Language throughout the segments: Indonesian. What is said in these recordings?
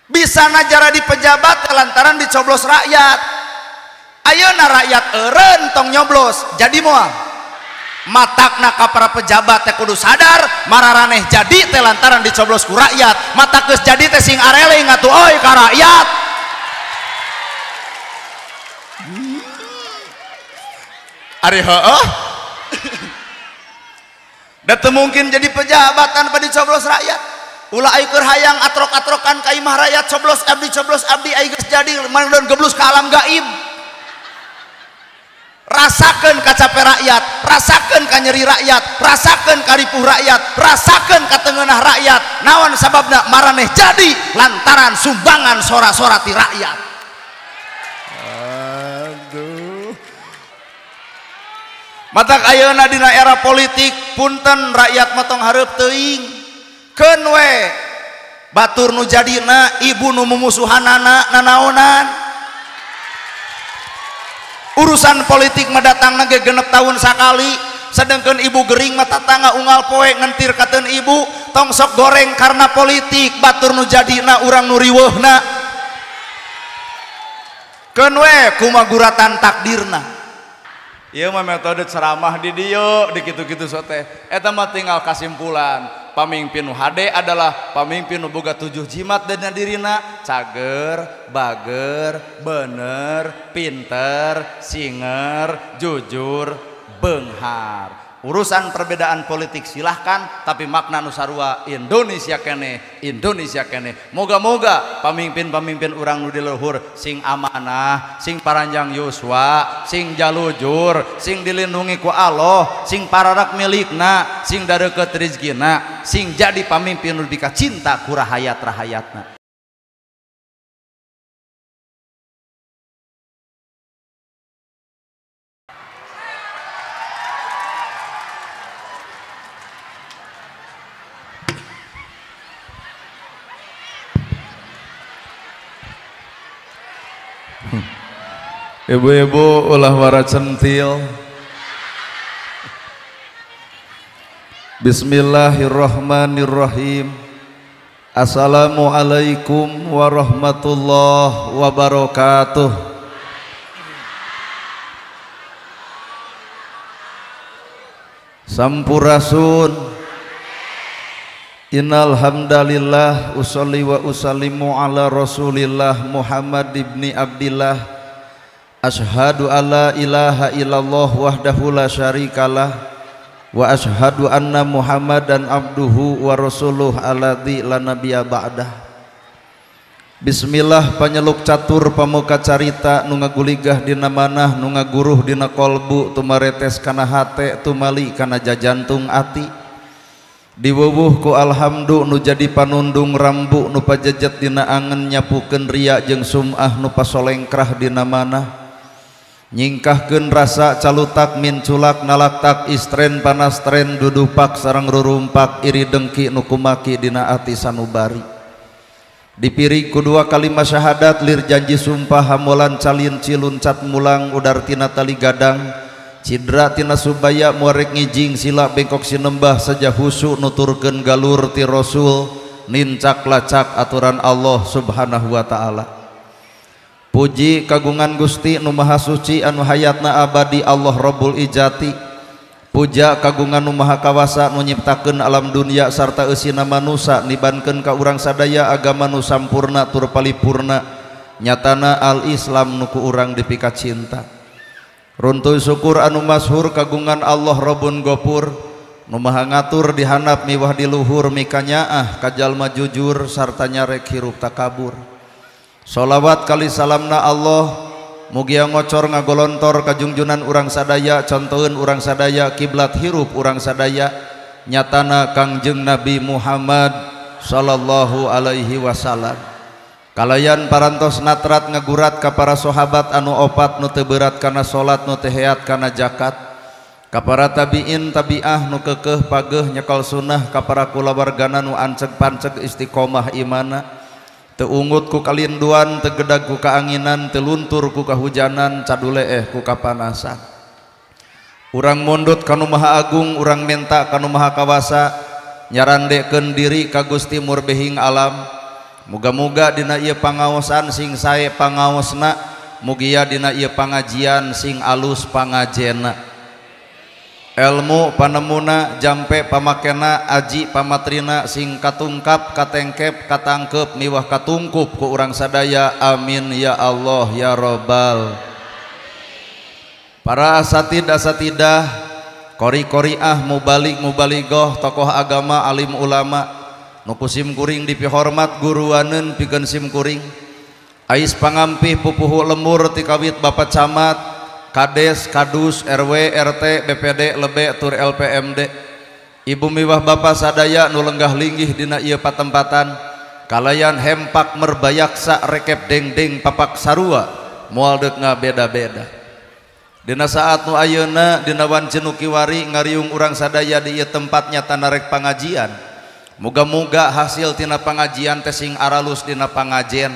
bisa najara di pejabat lantaran dicoblos rakyat. Ayeuna rakyat eureun tong nyoblos jadi moal matakna ka para pejabat teh kudu sadar mararaneh jadi teh lantaran dicoblos ku rakyat. Mata geus jadi teh sing areling atuh oi ka rakyat. Ari heueuh da teu mungkin jadi pejabat tanpa dicoblos rakyat. Ulah ai keur hayang atrok-atrokan ka imah rakyat coblos abdi ai geus jadi mangdon geblus ka alam gaib. Rasakeun ka capek rakyat, rasakeun ka nyeri rakyat, rasakeun ka ripuh rakyat, rasakeun ka teungeunah rakyat. Naon sababna maraneh jadi lantaran sumbangan sora-sora ti rakyat. Aduh. Matak ayeuna dina era politik punten rakyat mah tong hareup teuing. Keun we batur nu jadina ibu nu mumusuhanana nanaonan. Urusan politik mendatang ge genep tahun sakali, sedangkan ibu gering mata tangga unggal poe ngentir katen ibu tong sok goreng karena politik batur nu jadina urang nu riweuhna. Keun we kumaguratan takdirna. Ieu mah metode ceramah di dieu di kitu-kitu sote. Eta mah tinggal kasimpulan. Pamimpin nu hade adalah pamimpin nu boga 7 jimat dina dirina: cager, bager, bener, pinter, singer, jujur, beunghar. Urusan perbedaan politik silahkan, tapi makna nu sarua Indonesia kene, Indonesia kene. Moga-moga pamimpin-pamimpin urang nu di leluhur sing amanah, sing paranjang yuswa, sing jalujur, sing dilindungi ku Allah, sing pararak milikna, sing dareukeut rezekina, sing jadi pamimpin nu bika cinta ku rahayat-rahayatna. Ibu-ibu ulah wara centil. Bismillahirrahmanirrahim. Assalamualaikum warahmatullahi wabarakatuh. Sampurasun. Innal hamdalillah usolli wa usallimu ala Rasulillah Muhammad ibni Abdillah. Ashhadu alla ilaha illallah wahdahu la syarikalah wa ashhadu anna Muhammadan abduhu wa rasuluh alladzi la nabiyya ba'dah. Bismillah panyeluk catur pamuka carita nu ngaguligah dina manah nu ngaguruh dina kolbu tumaretes kana hate tumali kana jajantung ati. Diwuwuh ku alhamdu nu jadi panundung rambu nu pajejet dina angen nyapukeun riya jeung sum'ah nu pasolengkrah dina manah. Nyingkahkeun rasa calutak min culak nalaktak istren panastren dudupak sareng rurumpak iri dengki nu kumaki dina ati sanubari. Dipiri kedua kalimat syahadat lir janji sumpah hamulan calin ciluncat mulang udar tina tali gadang cidra tina subaya muarek ngijing sila bengkok sinembah saja husu nuturkeun galur ti rasul nincak lacak aturan Allah subhanahu wa ta'ala. Puji kagungan Gusti nu maha suci anu hayatna abadi Allah Rabbul Ijati. Puja kagungan nu maha kawasa nu nyiptakeun alam dunia sarta eusina manusia nibankeun ka urang sadaya agama nu sampurna tur palipurna nyatana al-Islam nu ku urang dipika cinta. Runtuh syukur anu masyhur kagungan Allah Rabbun Ghafur nu maha ngatur dihandap miwah di luhur mikanyaah ka jalma jujur sarta nyarek hirup takabur. Sholawat kali salamna Allah mugia ngocor ngagolontor kajungjunan urang sadaya contoheun urang sadaya kiblat hirup urang sadaya nyatana Kangjeng Nabi Muhammad sallallahu alaihi wasallam. Kalayan parantos natrat ngagurat ka para sahabat anu opat nu teu berat kana salat nu teu heat kana zakat, ka para tabiin tabiah nu keukeuh pageuh nyekal sunnah, ka para kulawargana nu anceg-panceg istiqomah imana. Teu ungut ku kalinduan, teu gedag ku kaanginan, teu luntur ku kahujanan, cadule ku kapanasan. Urang mondot kanu maha agung, urang minta kanu maha kawasa, nyarandekeun diri ka Gusti murbehing alam. Muga-muga dina ieu pangaosan sing sae pangaosna, mugia dina ieu pangajian sing alus pangajenna. Ilmu panemuna jampe pamakena aji pamatrina sing katungkap katengkep katangkep miwah katungkup ku urang sadaya, amin ya Allah ya Rabbal. Para asatidah kori-koriah mubalik-mubaligoh tokoh agama alim ulama nukusim kuring dipihormat guruaneun pikeun sim kuring ais pangampih pupuhu lembur ti kawit Bapak Camat, Kades, Kadus, RW, RT, BPD, Lebe, Tur LPMD, Ibu miwah Bapak sadaya nu lenggah linggih dina ieu patempatan, kalayan hempak merbayaksa rekep deng-deng papak sarua moal deuk ngabeda-beda. Dina saat nu ayeuna dina wancen kiwari ngariung urang sadaya di ieu tempatnya tanarek pangajian. Muga-muga hasil tina pangajian teh sing aralus dina pangajen.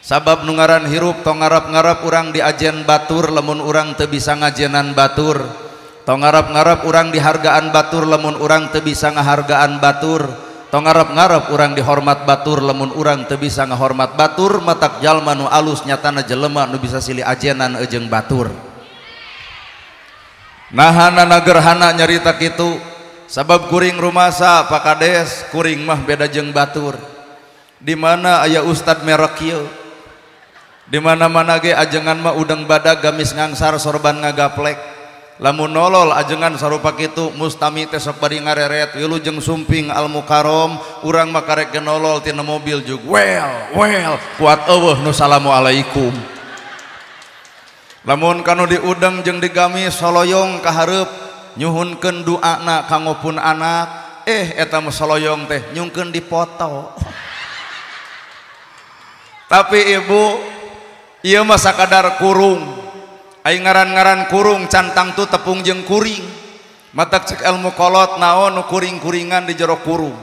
Sabab nu ngaran hirup tong ngarap-ngarap urang di ajen batur lamun urang teu bisa ngajenan batur. Tong ngarap-ngarap urang dihargaan batur lamun urang teu bisa ngahargaan batur. Tong ngarap-ngarap urang dihormat batur lamun urang teu bisa ngahormat batur. Matak jalma nu alus nyatana jelema nu bisa silih ajenan ejeung batur. Nahana gerhana nyarita kitu sabab kuring rumasa Pak Kades kuring mah beda jeung batur. Di mana aya ustad merek kieu, di mana-mana ge ajengan mah udang badag gamis ngangsar sorban ngagaplek. Lamun nolol ajengan sarupa kitu mustami teh sok bari ngareret wilujeng sumping al mukarom urang mah karek nolol tina mobil jug well kuat eueuh nu salamualaikum. Lamun kanu diudang jeung digamis soloyong ka hareup nyuhunkeun doana kangopun anak, eta mah soloyong teh nyungkeun dipoto. Tapi ibu ieu mah sakadar kurung, ai ngaran-ngaran kurung cantang tu tepung jeung kuring. Matak cek ilmu kolot naon nu kuring-kuringan di jero kurung.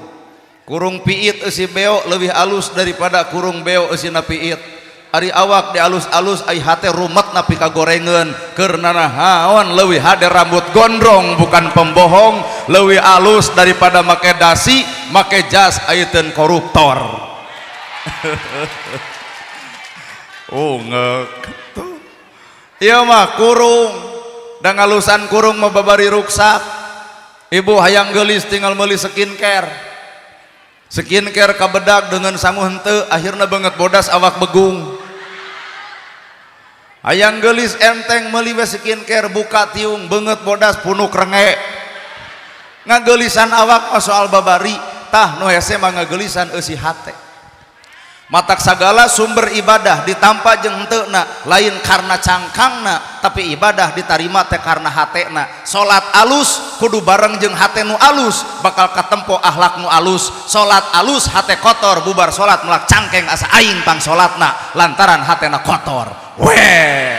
Kurung piit eusi beo leuwih alus daripada kurung beo eusina piit. Ari awak di alus-alus ai hate rumet napi kagorengeun keur nanahaon leuwih hade rambut gondrong bukan pembohong, leuwih alus daripada make dasi make jas ayeun koruptor. Oh ngek ieu mah kurung da ngalusan kurung mah babari ruksak. Ibu hayang geulis tinggal meuli skincare kabedag dengan sangu henteu akhirna banget bodas awak begung. Hayang geulis enteng meuli we skincare buka tiung banget bodas punuk renge. Ngageulisan awak mah soal babari tah nu hese mah ngageulisan eusi hate. Matak sagala sumber ibadah ditampa jeung henteuna lain karena cangkangna tapi ibadah ditarima teh karena hatena. Salat alus kudu bareng jeung hate nu alus bakal katempo akhlak nu alus. Salat alus hate kotor bubar salat melak cangkeng asa aing pang salatna lantaran hatena kotor. Weh.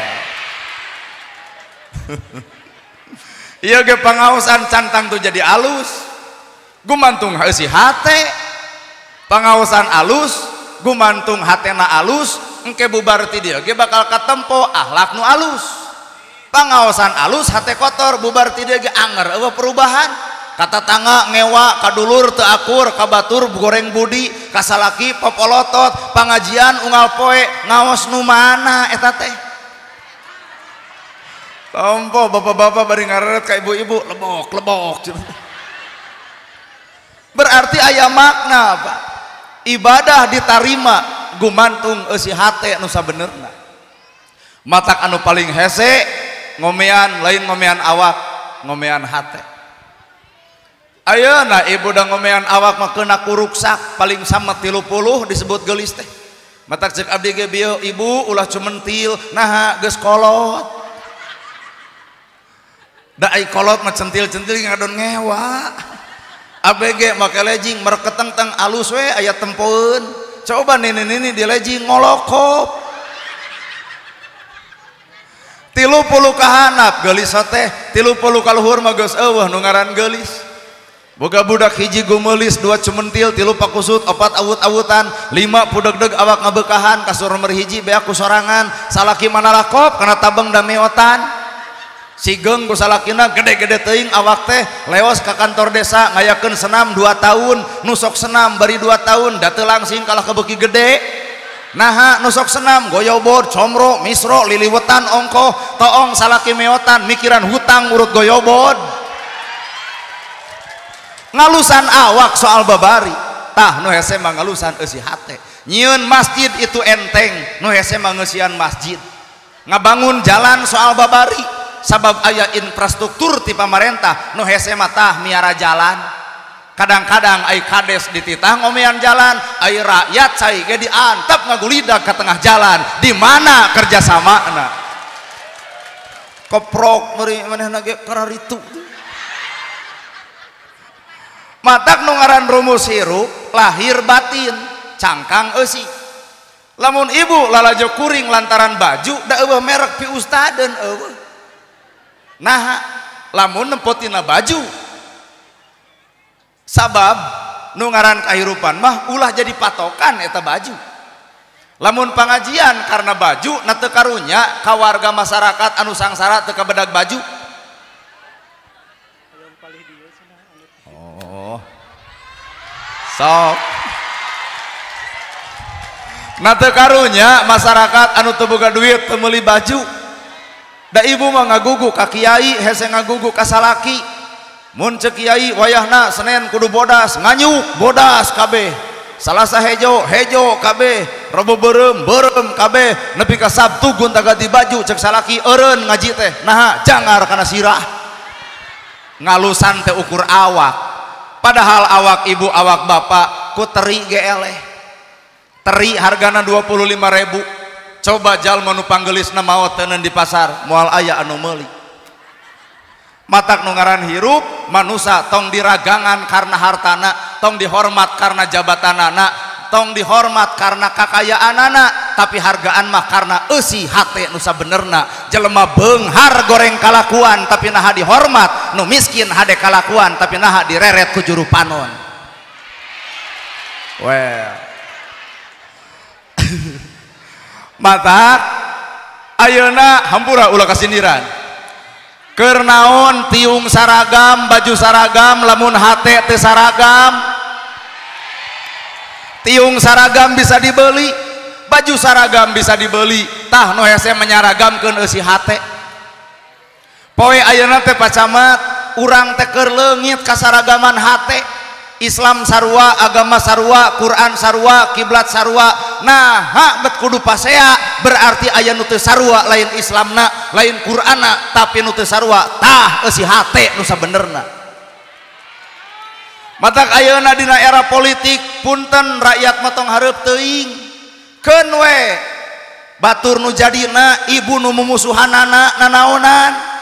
Ieu ge pangaosan cantang tuh jadi alus. Gumantung eusi hate. Pangaosan alus gumantung hatena alus engke bubar ti dieu ge bakal katempo akhlak nu alus. Pangaosan alus hate kotor bubar ti dieu ge anger eueuh perubahan. Kata tangga ngewa kadulur teu akur kabatur goreng budi kasalaki popolotot pangajian unggal poe ngaos nu mana eta teh. Tompo bapak-bapak bari ngareret ka ibu-ibu lebok. Berarti aya makna Pak. Ibadah ditarima gumantung eusi hate nu sabenerna. Matak anu paling hese ngomean lain ngomean awak, ngomean hate. Ayeuna ibu da ngomean awak mah keuna kuruksak paling sama 30 disebut geulis teh. Matak cek abdi ge bieu ibu ulah cumentil naha geus kolot. Da ai kolot mah centil-centil ngadon ngewa. ABG make lejing mereketeng-teng alus we aya tempoeun. Coba nini di lejing ngolokop. 30 ka handap geulis teh 30 ka luhur mah geus eueuh nu ngaran geulis. Boga budak hiji gumeulis 2 cumentil 3 pakusut 4 awut-awutan 5 pudeg-deg awak ngabeukahan kasur nomor hiji beak ku sorangan salaki mana lakop kana tabeng da meotan Sigeng ku salakina gede-gede teuing awak teh leos ka kantor desa ngayakeun senam 2 tahun, nusok senam bari 2 tahun da teu langsing kalah kebeuki gede. Naha nusok senam goyobod, comro, misro, liliwetan, ongkoh, toong salaki meotan mikiran hutang urut goyobod. Ngalusan awak soal babari. Tah nu hese mah ngalusan eusi hate. Nyieun masjid itu enteng, nu hese mah ngeusian masjid. Ngabangun jalan soal babari. Sabab aya infrastruktur ti pamarentah nu hese mah tah miara jalan. Kadang-kadang ai kades dititah ngomean jalan, ai rakyat cai ge diantep ngagulidag ka tengah jalan. Di mana kerjasamana? Koprok meuri manehna ge kararitu. Matak nu ngaran rumus hirup lahir batin, cangkang eusi. Lamun ibu lalajo kuring lantaran baju da eueuh merek pi ustadeun eueuh. Nah, lamun nempotina baju sabab nu ngaran kahirupan mah ulah jadi patokan eta baju. Lamun pangajian karena baju na teu karunya ka warga masyarakat anu sangsara teu kabedag baju. Oh. Sok. Na teu karunya masyarakat anu teu boga duit teu meuli baju. Da ibu mah ngagugu ka kiai hese ngagugu ka salaki. Mun ceuk kiai wayahna Senen kudu bodas, nganyuk bodas kabeh. Salasa hejo kabeh, Rebo beureum kabeh, nepi ka Sabtu gunta ganti baju ceuk salaki eureun ngaji teh. Naha jangar kana sirah. Ngalusan teh ukur awak. Padahal awak ibu awak bapak ku teri ge eleh. Teri hargana 25.000. Coba jalma nu panggelisna maot teuneun di pasar moal aya anu meuli. Matak nu ngaran hirup manusia tong diragangan karena hartana, tong dihormat karena jabatanana, tong dihormat karena kakayaanana, tapi hargaan mah karena eusi hate nu sabenerna. Jelema beunghar goreng kalakuan tapi naha dihormat, nu miskin hade kalakuan tapi naha direret ku juru panon. Well. Matak ayeuna hampura ulah kasindiran keur naon tiung saragam baju saragam lamun hate teu saragam. Tiung saragam bisa dibeli, baju saragam bisa dibeli, tah nu hese menyaragamkeun eusi hate. Poe ayeuna teh pacamat urang teh keur leungit kasaragaman hate. Islam sarua, agama sarua, Quran sarua, kiblat sarua. Nah, bet kudu pasea berarti aya nu teu sarua lain Islamna, lain Qur'anna, tapi nu teu sarua tah eusi hate nu sabenerna. Matak ayeuna dina era politik punten rakyat mah tong hareup teuing. Keun we batur nu jadina ibu nu mumusuhanana nanaonan.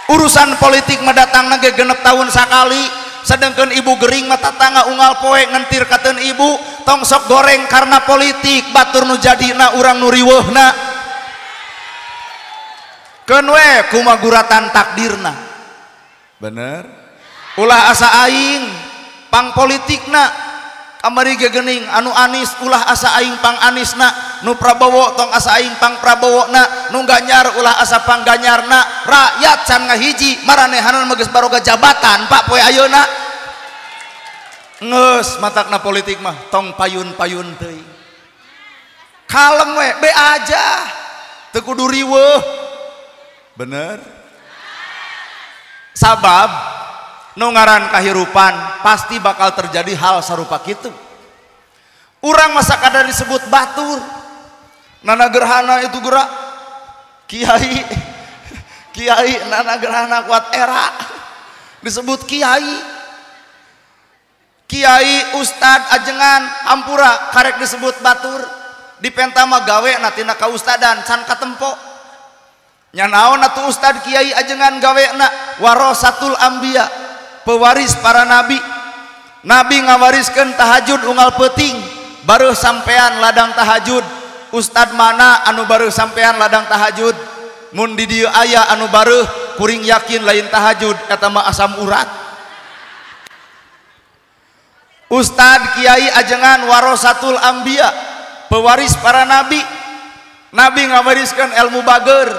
Urusan politik mendatangna ge 6 tahun sakali, sedangkan ibu gering mata tangga unggal poe ngentir katen ibu tong sok goreng karena politik batur nu jadina urang nu riweuhna. Keun we kumaha guratan takdirna. Bener? Ulah asa aing pang politikna kamari ge geuning anu Anis ulah asa aing pang Anisna, nu Prabowo tong asa aing pang Prabowona, nu Ganjar ulah asa pang Ganyarna. Rakyat can ngahiji maranehanan mah geus baroga jabatan Pak poe ayeuna. Ngeus matakna politik mah tong payun-payun teuing. Kalem we be aja teu kudu riweuh. Bener? Sabab nu ngaran kahirupan pasti bakal terjadi hal sarupa kitu. Urang masa kada disebut batur, nana gerhana itu gerak kiai, kiai nana gerhana kuat era disebut kiai, kiai ustad ajengan ampura karek disebut batur. Di pentama gawe natina kaustadan can katempo nyanaon atuh ustad kiai ajengan gawena warasatul anbiya, pewaris para nabi. Nabi ngawariskeun tahajud unggal peuting baru sampean ladang tahajud. Ustad mana anu baru sampean ladang tahajud? Mun di dieu aya anu baru kuring yakin lain tahajud eta mah asam urat. Ustad kiai ajengan warasatul anbiya, pewaris para nabi. Nabi ngawariskeun ilmu bager,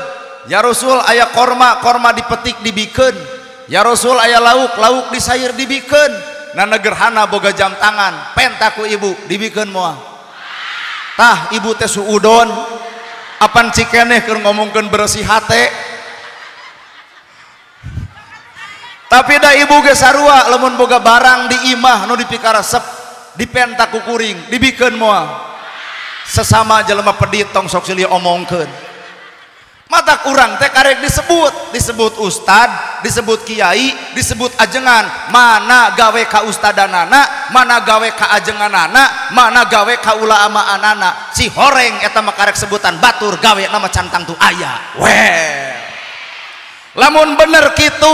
Ya Rasul aya korma, korma dipetik dibikeun. Ya Rasul aya lauk, lauk disayur dibikeun. Nana gerhana boga jam tangan, penta ku ibu dibikeun moal. Tah ibu teh suudon, apan cikeneh keur ngomongkeun bersih hate. Tapi da ibu ge sarua lamun boga barang di imah nu dipikara resep, dipenta ku kuring, dibikeun moal. Sesama jelema pedit tong sok silih omongkeun. Mata urang teh karek disebut ustad, disebut kiai, disebut ajengan. Mana gawe ka ustadanana, mana gawe ka ajenganana, mana gawe ka ulamaanana. Si horeng eta mah karek sebutan batur, gawe nama cantang tu aya. Weh. Lamun bener kitu,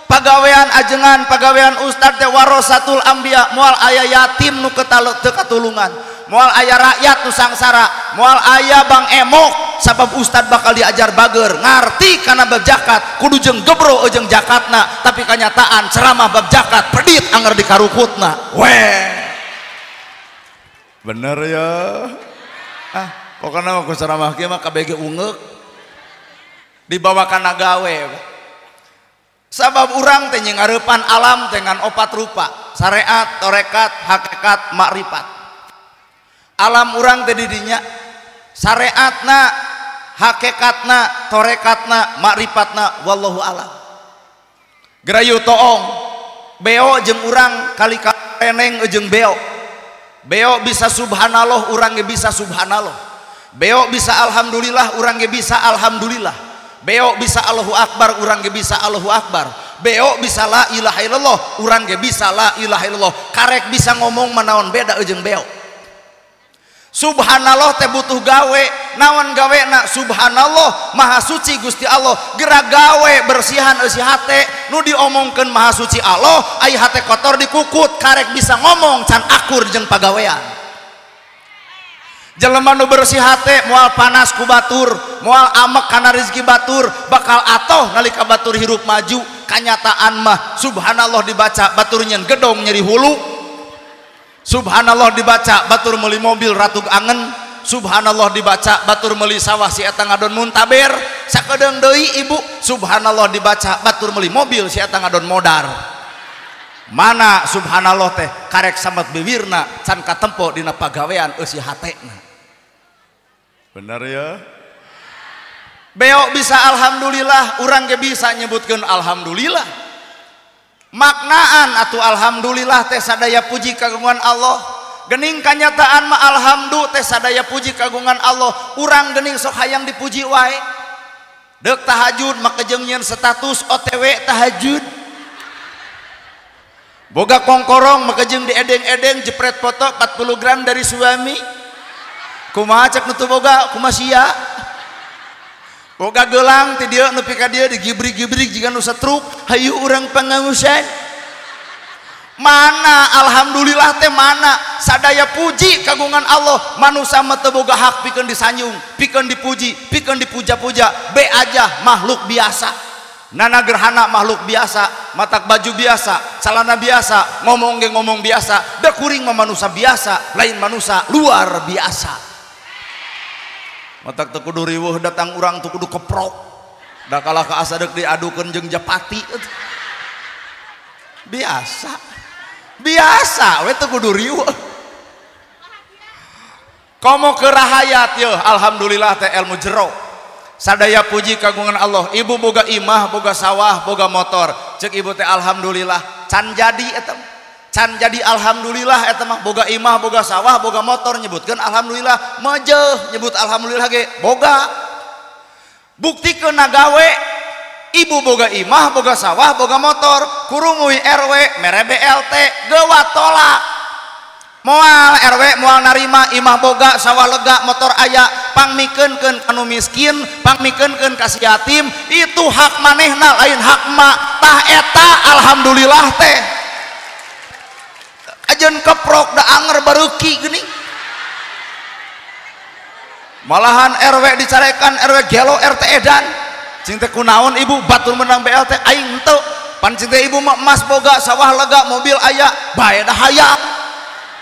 pagawean ajengan, pagawean ustad teh warasatul anbiya, moal aya yatim nu teu katulungan, moal aya rakyat nu sangsara, moal aya bang emok. Sabab ustad bakal diajar bager ngarti karena bab jakat kudu jeung gebro jeung jakatna, tapi kenyataan ceramah bab jakat pedit anger dikarukutna. Weh bener ya. Pokoknya aku ceramah kieu mah kabege ungeuk dibawa kana gawe. Sabab urang teh ngareupan alam dengan opat rupa, syariat, tarekat, hakikat, makrifat. Alam urang teh di dinya syariatna, hakikatna, torekatna, makrifatna, wallahu alam. Gerayu toong beo jeung urang kali kareneng jeung beo. Beo bisa subhanallah, urang ge bisa subhanallah. Beo bisa alhamdulillah, urang ge bisa alhamdulillah. Beo bisa Allahu akbar, urang ge bisa Allahu akbar. Beo bisa la ilaha illallah, urang ge bisa la ilaha illallah. Karek bisa ngomong manaon beda jeung beo. Subhanallah teh butuh gawe, naon gawena? Subhanallah maha suci Gusti Allah, gerak gawe bersihan eusi hate nu diomongkeun maha suci Allah, ai hate kotor dikukut karek bisa ngomong can akur jeung pagawean. Jelema nu bersih hate moal panas ku batur, moal amek kana rezeki batur, bakal atoh nalika batur hirup maju. Kanyataan mah subhanallah dibaca batur nyen gedong nyeri hulu. Subhanallah dibaca batur meuli mobil ratug angen. Subhanallah dibaca batur meuli sawah si eta ngadon muntaber. Sakedeung deui ibu subhanallah dibaca batur meuli mobil si eta ngadon modar. Mana subhanallah teh karek sambat bibirna can katempo dina pagawean eusi hatena. Bener ya. Beo bisa alhamdulillah, urang ge bisa nyebutkeun alhamdulillah. Maknaan atuh alhamdulillah teh sadaya puji kagungan Allah. Gening kanyataan mah alhamdulillah teh sadaya puji kagungan Allah. Urang gening sok hayang dipuji wae. Deuk tahajud maka jeung nyeun status OTW tahajud. Boga kongkorong maka jeung diedeng-edeng jepret foto 40 gram dari suami. Kumaha cek nu teu boga kumaha sia. Boga gelang ti dieu nepi ka dieu digibrig-gibrig jiga nu satruk, hayu urang pangamusan. Mana alhamdulillah teh mana sadaya puji kagungan Allah. Manusia mah teu boga hak pikeun disanjung, pikeun dipuji, pikeun dipuja-puja. Be aja makhluk biasa. Nana gerhana makhluk biasa, matak baju biasa, celana biasa, ngomong ge ngomong biasa. Da kuring mah manusia biasa, lain manusia luar biasa. Matak teu kudu riweuh datang urang teu kudu keprok. Da kalah ka asadek diadukeun jeung japati. Biasa. Biasa we teu kudu riweuh. Komo ke rahayat yeuh alhamdulillah teh ilmu jero. Sadaya puji kagungan Allah. Ibu boga imah, boga sawah, boga motor. Ceuk ibu teh alhamdulillah can jadi eta. Can jadi alhamdulillah eta mah boga imah, boga sawah, boga motor nyebutkeun alhamdulillah, mejeuh nyebut alhamdulillah ge boga. Buktikeun gawe ibu boga imah, boga sawah, boga motor, kurumuy RW mere BLT geuwat tolak. Moal RW moal narima imah boga, sawah lega, motor aya, pangmikeunkeun anu miskin, pangmikeunkeun ka si yatim, itu hak manehna lain hak mak. Tah eta alhamdulillah teh. Ajen keprok da anger bareuki geuning. Malahan RW dicarekan RW gelo RT edan. Cing teh kunaon ibu batur menang BLT aing teu. Pan cing teh ibu mah emas boga, sawah lega, mobil aya, bae dah hayang.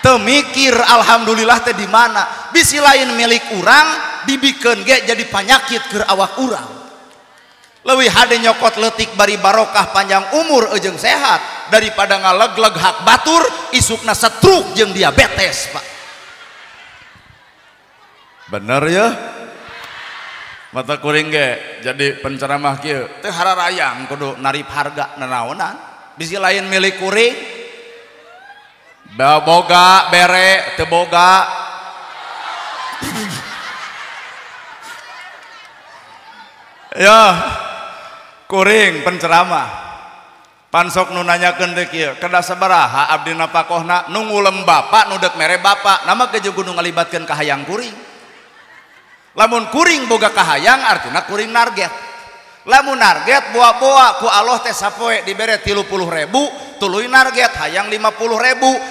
Teu mikir alhamdulillah teh di mana. Bisi lain milik urang dibikeun ge jadi panyakit keur awak urang. leuwih hade nyokot leutik bari barokah panjang umur jeung sehat daripada ngalegleg hak batur isukna stroke jeung diabetes Pak. Bener ya mata kuring ge jadi penceramah kieu teu hararayang kudu narip harga nanaonan bisi lain milik kuring boga bere teu boga ya kuring penceramah pansok nu nanyakeun teh kieu kada sabaraha abdina pakohna nu ngulem bapak nu deuk mere bapak nama geus kudu ngalibatkeun ka hayang kuring. Lamun kuring boga kahayang artinya kuring narget. Lamun narget boa-boa ku Allah teh sapoe dibere 30.000 tuluy narget hayang 50.000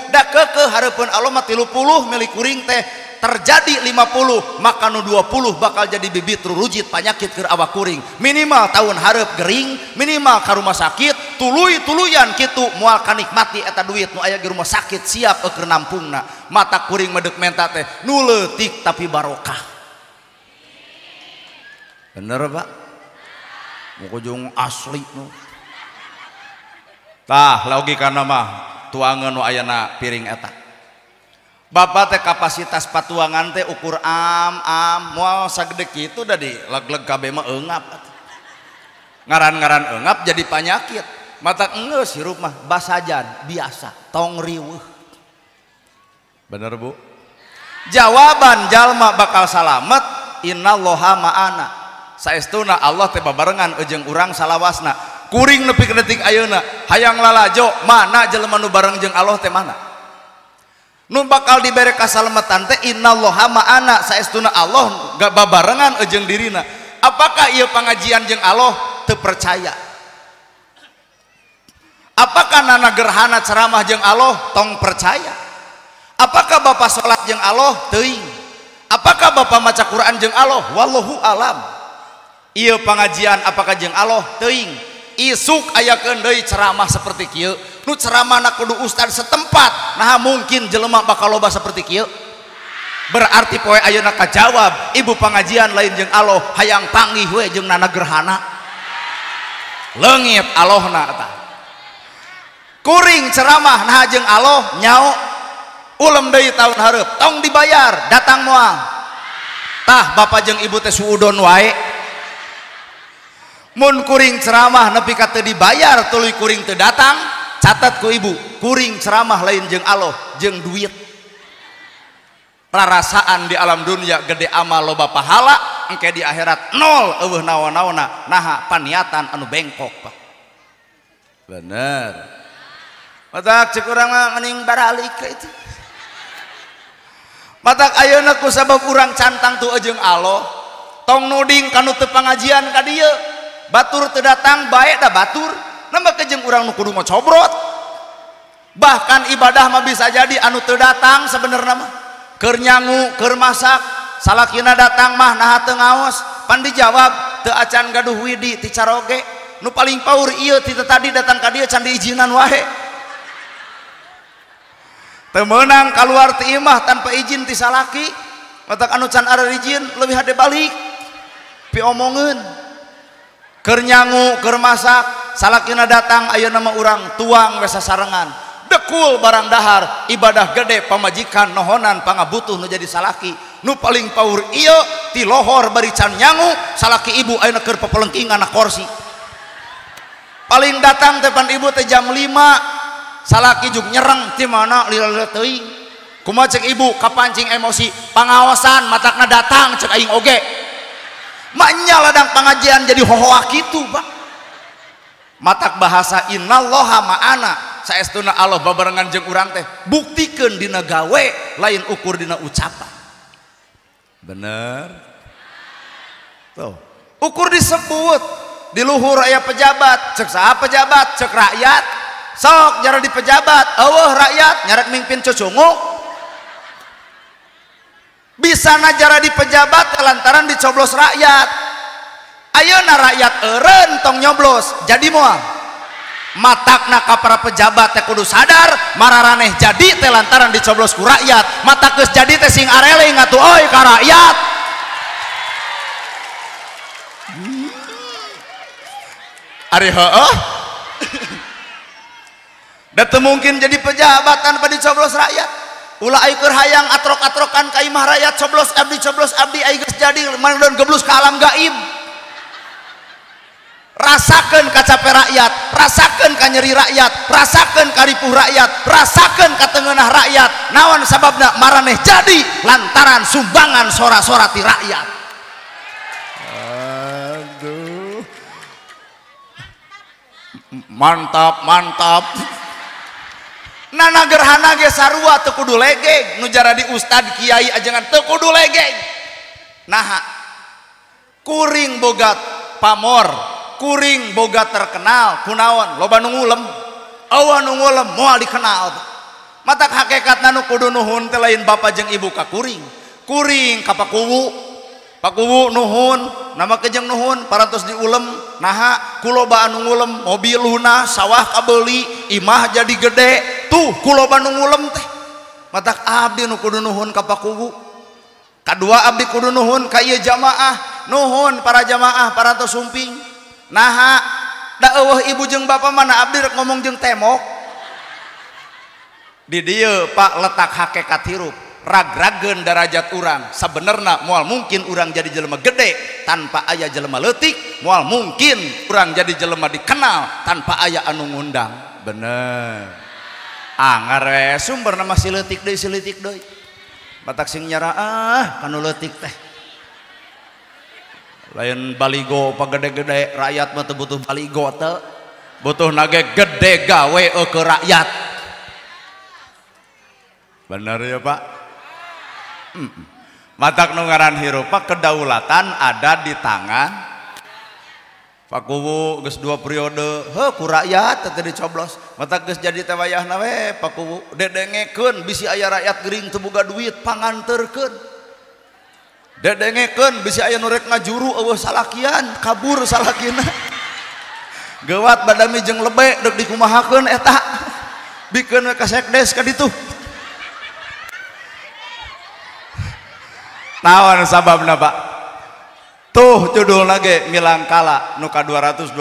da keukeuh hareupeun Allah mah 30 milik kuring teh terjadi 50 maka nu 20 bakal jadi bibit rurujit panyakit keur awak kuring minimal tahun hareup gering minimal ka rumah sakit tuluy-tuluyan kitu moal kanikmati eta duit nu aya di rumah sakit siap keur nampungna mata kuring medek menta teh nu leutik tapi barokah. Bener Pak mukujung asli nu tah logikana mah tuangan nu ayana piring eta bapak teh kapasitas patuangan teh ukur moal sagede kitu da di leg-leg kabeh mah eungap ngaran-ngaran eungap jadi panyakit mata geus hirup mah basajan biasa tong riweuh. Bener Bu jawaban jalma bakal salamet innallaha ma'ana saestuna Allah teh babarengan jeung urang salawasna kuring nepi ka detik ayeuna hayang lalajo mana jelema nu bareng jeung Allah teh mana nu bakal dibere kasalametan teh innallaha ma'ana saestuna Allah gak babarengan jeung dirina. Apakah ieu pangajian jeung Allah teu percaya? Apakah nana gerhana ceramah jeung Allah tong percaya? Apakah bapak salat jeung Allah teuing? Apakah bapak maca Quran jeung Allah wallahu alam. Ieu pangajian apakah jeung Allah teuing isuk ayakeun deui ceramah seperti kieu nu ceramahna kudu ustad setempat nah mungkin jelema bakal loba seperti kieu berarti poe ayeuna kajawab ibu pangajian lain jeung Allah hayang panggih we jeung nana gerhana leungit Allahna eta kuring ceramah nah jeung Allah nyao ulem deui taun hareup tong dibayar datang moal tah bapak jeung ibu teh suudon wae mun kuring ceramah nepi ka teu dibayar tuluy kuring teu datang catat ku ibu kuring ceramah lain jeung Allah jeung duit rarasaan di alam dunia gede amal loba pahala engke di akhirat nol eueuh naon-naonna naha paniatan anu bengkok Pak. Bener matak cek urang mah mending baralik ka itu matak ayeuna ku sabab urang cantang tu jeung Allah tong nuding kanu teu pangajian ka dieu batur teu datang bae da batur nambah kejeng urang nu kudu ngocobrot bahkan ibadah mah bisa jadi anu teu datang sebenarnya mah keur nyangu keur masak salakina datang mah naha teu ngaos pan dijawab teu acan gaduh widi ti caroge nu paling paur ieu ti tadi datang ka dieu can diizinan wae teu meunang kaluar ti imah tanpa izin ti salaki matak anu can ara izin leuwih hade balik pi omongeun keur nyangu keur masak salakina datang ayeuna mah urang tuang we sasarengan dekul barang dahar ibadah gede pamajikan nohonan pangabutuh nu jadi salaki nu paling paur ieu ti lohor bari can nyangu salaki ibu ayeuna keur papelengkingan na kursi paling datang teh pan ibu teh jam 5 salaki juk nyereng ti mana lila teuing kumaha cek ibu kapancing emosi pangaosan matakna datang cek aing oge maknya ladang pengajian jadi hohoak itu Pak matak bahasa innallaha ma'ana saestuna Allah babarengan jeung urang teh buktikeun dina gawe lain ukur dina ucapan. Bener tuh ukur disebut di luhur aya pejabat cek saha pejabat cek rakyat sok jara di pejabat eueuh rakyat nyarak mimpin cocongok bisa najara di pejabat lantaran dicoblos rakyat ayeuna rakyat eureun tong nyoblos jadi moal matakna ka para pejabat teh kudu sadar mararaneh jadi teh lantaran dicoblos ku rakyat mata geus jadi teh sing areling atuh oi ka rakyat ari heueuh da teu mungkin jadi pejabat tanpa dicoblos rakyat. Ulah ai keur hayang atrok-atrokan ka imah rakyat coblos abdi ai geus jadi mangdeun geblus ka alam gaib. Rasakeun ka capek rakyat, rasakeun ka nyeri rakyat, rasakeun ka ripuh rakyat, rasakeun ka teungeunah rakyat. Naon sababna maraneh jadi lantaran sumbangan sora-sora ti rakyat. Aduh. Mantap. Nana gerhana ge sarua teu kudu legeg, nu jaradi ustad kiai ajengan teu kudu legeg. Naha? Kuring boga pamor, kuring boga terkenal, kunaon? Loba nu ngulem. Eueuh nu ngulem moal dikenal. Matak hakikatna nu kudu nuhun teh lain bapa jeung ibu ka kuring. Kuring ka pakuwu. Pakuwu nuhun, nama kejeng nuhun parantos diulem. Naha kuloba anu ngulem mobiluna sawah kabeuli imah jadi gede tuh kuloba nu ngulem teh. Matak abdi nu kudu nuhun ka pakuwu. Kadua abdi kudu nuhun ka ieu jamaah, nuhun para jamaah parantos sumping. Naha da eueuh ibu jeung bapa mana abdi rek ngomong jeung temok. Di dieu Pak letak hakikat hirup. Ragrageun darajat urang sabenerna moal mungkin urang jadi jelema gede tanpa aya jelema leutik, moal mungkin urang jadi jelema dikenal tanpa aya anu ngundang. Bener anggar we sumberna masih leutik deui batak sing nyara kanu leutik teh lain baligo pagede-gede rakyat mah teu butuh baligo teu butuh nage gede gawe ke rakyat. Bener ya Pak. Matak nu ngaran hirup kedaulatan ada di tangan pakuwu geus 2 periode ku rakyat teu dicoblos. Matak geus jadi teh wayahna we pakuwu dedengekeun bisi aya rakyat gering teu boga duit panganterkeun. Dedengekeun bisi aya nu rek ngajuru eueuh salakian kabur salakina. Geuwat badami jeung lebe deuk dikumahakeun eta. Bikeun we ka sekdes ka ditu. Naon sababna Pak? Tuh judulna ge milangkala nu ka 224.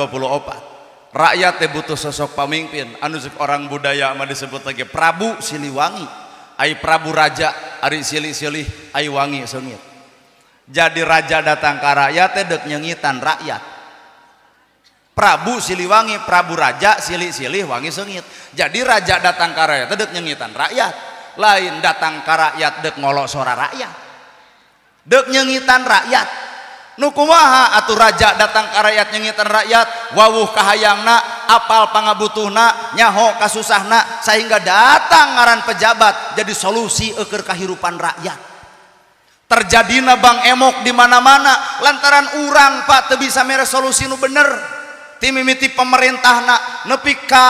Rakyat teh butuh sosok pamimpin anu cek orang budaya mah disebut lagi Prabu Siliwangi. Ai Prabu Raja ari silih-silih ai wangi seungit. Jadi raja datang ka rakyat teh deuk nyengitan rakyat. Prabu Siliwangi, Prabu Raja silih-silih wangi seungit. Jadi raja datang ka rakyat teh deuk nyengitan rakyat. Lain datang ka rakyat deuk ngolok sora rakyat. Dek nyengitan rakyat nu kumaha atuh raja datang ka rakyat nyengitan rakyat wawuh kahayangna apal pangabutuhna nyaho kasusahna sehingga datang ngaran pejabat jadi solusi eukeur kahirupan rakyat. Terjadina bang emok di mana-mana lantaran urang Pak teu bisa mere solusi nu bener. Ti mimiti pemerintahna nepi ka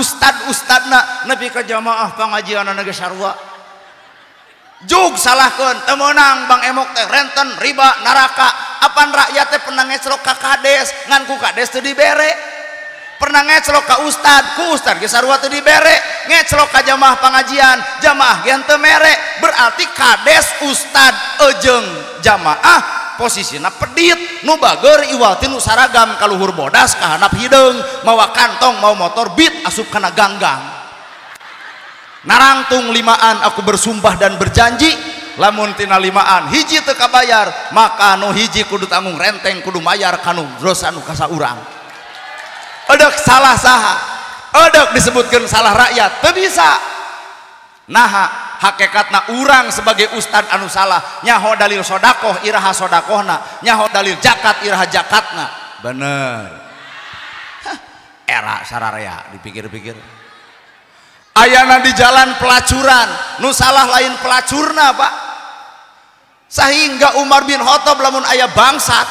ustad-ustadna nepi ka jamaah pangajianna ge sarua. Jug salahkeun teu meunang bang emok teh renten riba neraka apan rakyat teh pernah ngeclok ka kades ngan ku kades teu dibere pernah ngeclok ka ustad ku ustad ge sarua teu dibere ngeclok ka jamaah pangajian jamaah ge teu mere berarti kades ustad ejeung jamaah posisina pedit nu bageur iwal ti nu saragam kaluhur bodas ka handap hideung mawa kantong mau motor bit asup kana ganggang. Narangtung limaan aku bersumpah dan berjanji lamun tina limaan hiji teu kabayar maka nu hiji kudu tanggung renteng kudu mayar kanu dosa nu kasaurang. Eudeuh salah saha eudeuh disebutkeun salah rakyat teu bisa. Naha hakikatna urang sebagai ustad anu salah nyaho dalil sodakoh iraha sodakohna nyaho dalil zakat iraha zakatna. Bener. Era sararea dipikir-pikir. Ayana di jalan pelacuran nu salah lain pelacurna Pak. Sehingga Umar bin Khattab lamun aya bangsat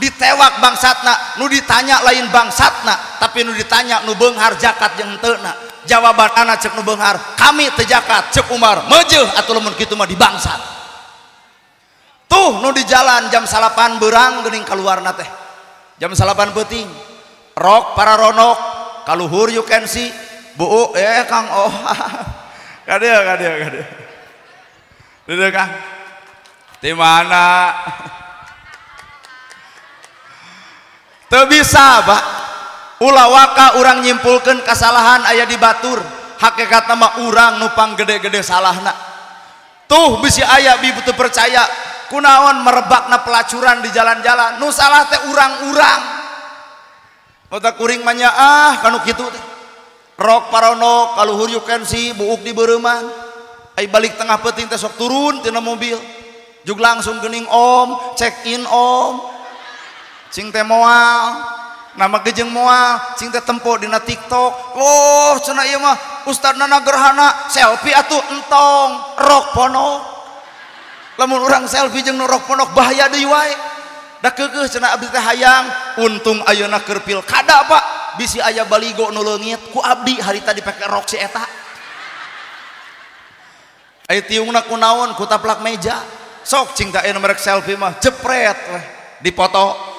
ditewak bangsatna nu ditanya lain bangsatna tapi nu ditanya nu beunghar zakat jeung henteu na. Jawaban anak cek nu beunghar kami teu zakat cek Umar meujeuh atuh lamun kitu mah dibangsat. Tuh nu di jalan jam 8 beurang geuning kaluarna teh. Jam 8 peuting. Rok para ronok kaluhur you can see. Bu, Kang oh, kadeu. Duduk Kang. Di mana? Teu bisa, Pak. ulawaka urang nyimpulkan kesalahan aya di batur, hakikat mah urang nupang gede-gede salahna. Tuh bisi aya bibu teu percaya kunaon merebakna pelacuran di jalan-jalan, nu salah teh urang-urang. Otak kuring mah nya kanu kitu teh. Rok paronok kaluhur yukensi buuk di beureumah. Ai balik tengah peuting teh sok turun tina mobil. Jug langsung geuning om, check in om. Cing teh moal. Nama gejeng moal, cing teh tempo dina TikTok. Oh, cenah ieu mah ustadna gerhana selfie atuh entong rok ponok. Lamun urang selfie jeung nu rok ponok bahaya deui wae. Da keukeuh cenah abdi teh hayang, untung ayeuna keur pilkada Pak. Bisi aya baligo nu leungit ku abdi harita dipake rok si eta. Aya tiungna kunaon ku taplak meja. Sok cing teh aya merek selfie mah jepret weh dipoto.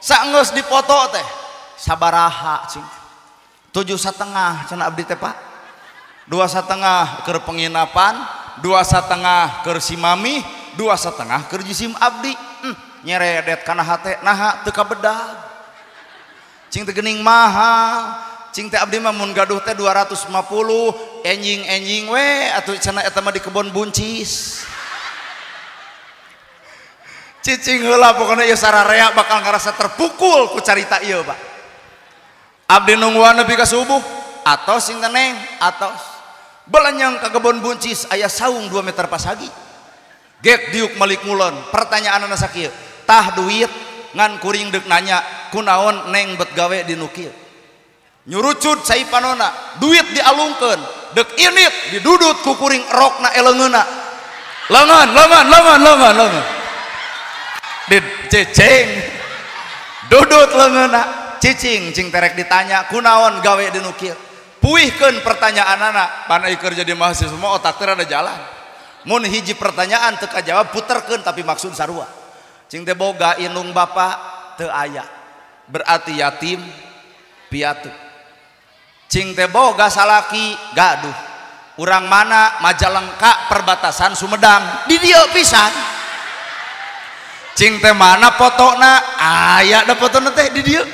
Saenggeus dipoto teh sabaraha cing. 7,5 cenah abdi teh Pak. 2,5 keur penginapan, 2,5 keur si mami, 2,5 keur jisim abdi. Nyeredet kana hate naha teu kabedag. Cing teh geuning mahal, cing teh abdi mah mun gaduh teh 250 enjing we atuh cenah eta mah di kebon buncis. Cicing heula pokona ieu sararea bakal ngarasa terpukul ku carita ieu Pak. Abdi nungguan nepi ka subuh atos sing teh Neng atos. Belanyang ka kebon buncis aya saung 2 meter pasagi. Gek diuk malik ngulon, pertanyaanna sakieu, tah duit ngan kuring deuk nanya kunaon Neng bet gawe di nu kieu. Nyurucut saipanona, duit dialungkeun, deuk init didudut ku kuring rokna eleungeuna. Leungeun. Diceceng. Dudut leungeuna, cicing cing terek ditanya kunaon gawe di nu kieu. Puihkeun pertanyaanana, pan ai keur jadi mahasiswa mah otak teh rada jalan. Mun hiji pertanyaan teu kajawab puterkeun tapi maksud sarua. Cing teh boga indung bapa teu aya. Berarti yatim piatu. Cing teh boga salaki gaduh. Urang mana Majalengka perbatasan Sumedang di dieu pisan. Cing teh mana fotona aya da fotona teh di dieu.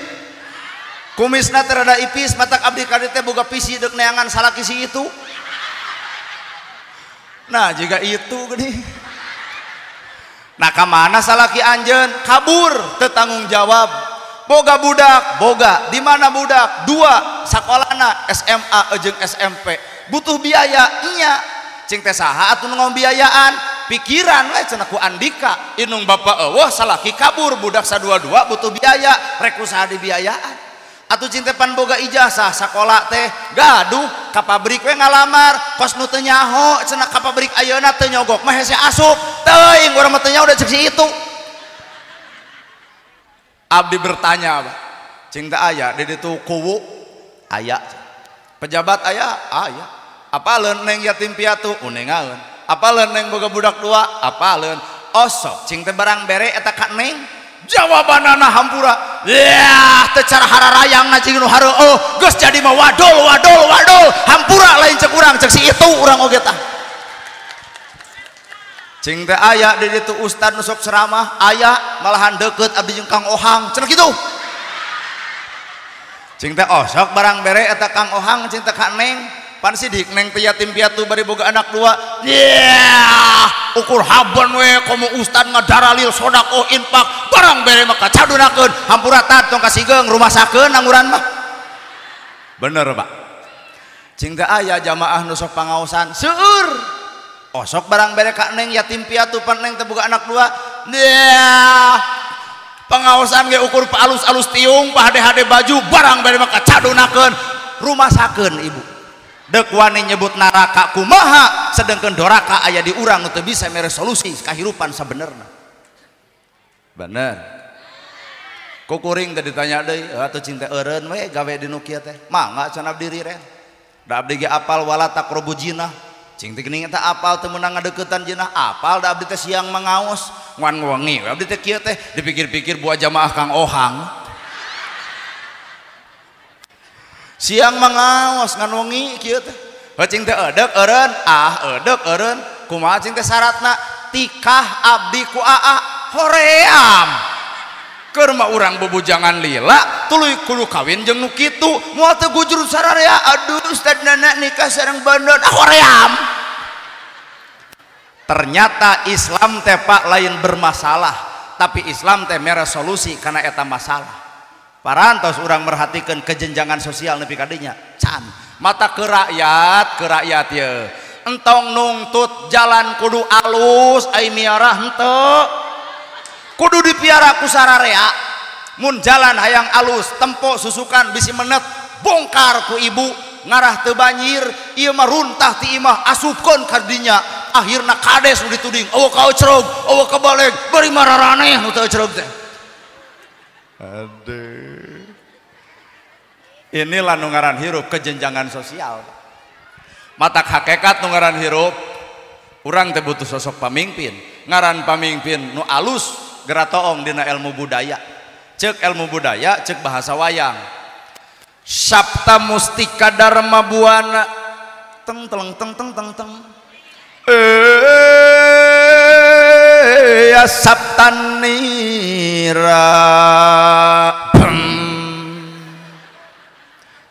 Kumisna teh rada ipis matak abdi ka dieu teh boga pisi deuk neangan salaki si itu. Nah jika itu gini. Nah kamana salaki anjeun kabur teu tanggung jawab. Boga budak boga di mana budak 2 sakolana SMA jeung SMP butuh biaya nya cing teh saha atuh nu biayaan pikiran we cenah ku Andika inung bapa eueuh salaki kabur budak sadua-dua butuh biaya rek usaha dibiayaan atuh cing teh pan boga ijazah sakola teh gaduh ka pabrik we ngalamar kos nu teu nyaho cenah ka pabrik ayeuna teu nyogok mah hese asup teuing urang mah teu nyaho da cek si itu. Abdi bertanya Pak, cing teh aya di ditu kuwu aya, pejabat aya aya, apaleun Neng yatim piatu unengaeun, apaleun Neng boga budak 2 apaleun, osok cing teh barang bere eta ka Neng, jawabanana hampura, yah teu cara hararayangna cing nu hareueuh, geus jadi mah wadul, hampura lain cek urang cek si itu urang oge tah. Cing teh aya di ditu ustad nu sok ceramah aya malahan deukeut abdi jeung Kang Ohang cenah kitu. Cing teh osok barang bere eta Kang Ohang cing teh ka Neng pan sidik Neng teh yatim piatu bari boga anak 2 ukur haban we komo ustad ngadaralil sodaqoh infak barang bere mah kacadunakeun hampura tat tong kasigeng rumasakeun angguran mah bener Pak. Cing teh aya jamaah nu sok pangaosan seueur osok barang bere ka Neng yatim piatu pan Neng teh boga anak 2 pengaosan ge ukur pa alus-alus tiung pa hade-hade baju barang bere mah kacadunakeun rumasakeun ibu deuk wani nyebut naraka kumaha sedengkeun doraka aya di urang nu teu bisa mere solusi kahirupan sabenerna bener ku kuring teh ditanya deui atuh cing teh eureun we gawe di nu kieu teh mangga cenah abdi riren da abdi ge apal wala taqrabu jinah cing teh geuning eta apal teu meunang ngadeuketan jeunah apal da abdi teh siang mangaos ngan wengi abdi teh kieu teh dipikir-pikir buah jamaah Kang Ohang siang mangaos ngan wengi kieu teh cing teh eudeuh eureun kumaha cing teh syaratna tikah abdi ku aa hoream keur mah urang bebujangan lila tuluy kudu kawin jeung nu kitu moal teu gujur sararea aduh ustad nana nikah sareng bandot hoream. Ternyata Islam teh Pak lain bermasalah tapi Islam teh mere solusi kana eta masalah. Parantos urang merhatikeun kejenjangan sosial nepi ka dinya can mata ke rakyat ye entong nungtut jalan kudu alus ai miarah henteu kudu dipiara ku sararea mun jalan hayang alus tempo susukan bisi menet bongkar ku ibu ngarah teu banjir ieu mah runtah ti imah asupkeun ka dinya akhirna kades nu dituding eueuh ka ecrog eueuh ka baleg bari mararaneh nu teu ecrog teh. Aduh, inilah nu ngaran hirup kejenjangan sosial. Matak hakikat nu ngaran hirup urang teh butuh sosok pamimpin ngaran pamimpin nu alus geratoong dina ilmu budaya cek ilmu budaya cek bahasa wayang sabta mustika dharma buana teng teng teng teng teng teng ya sabtanira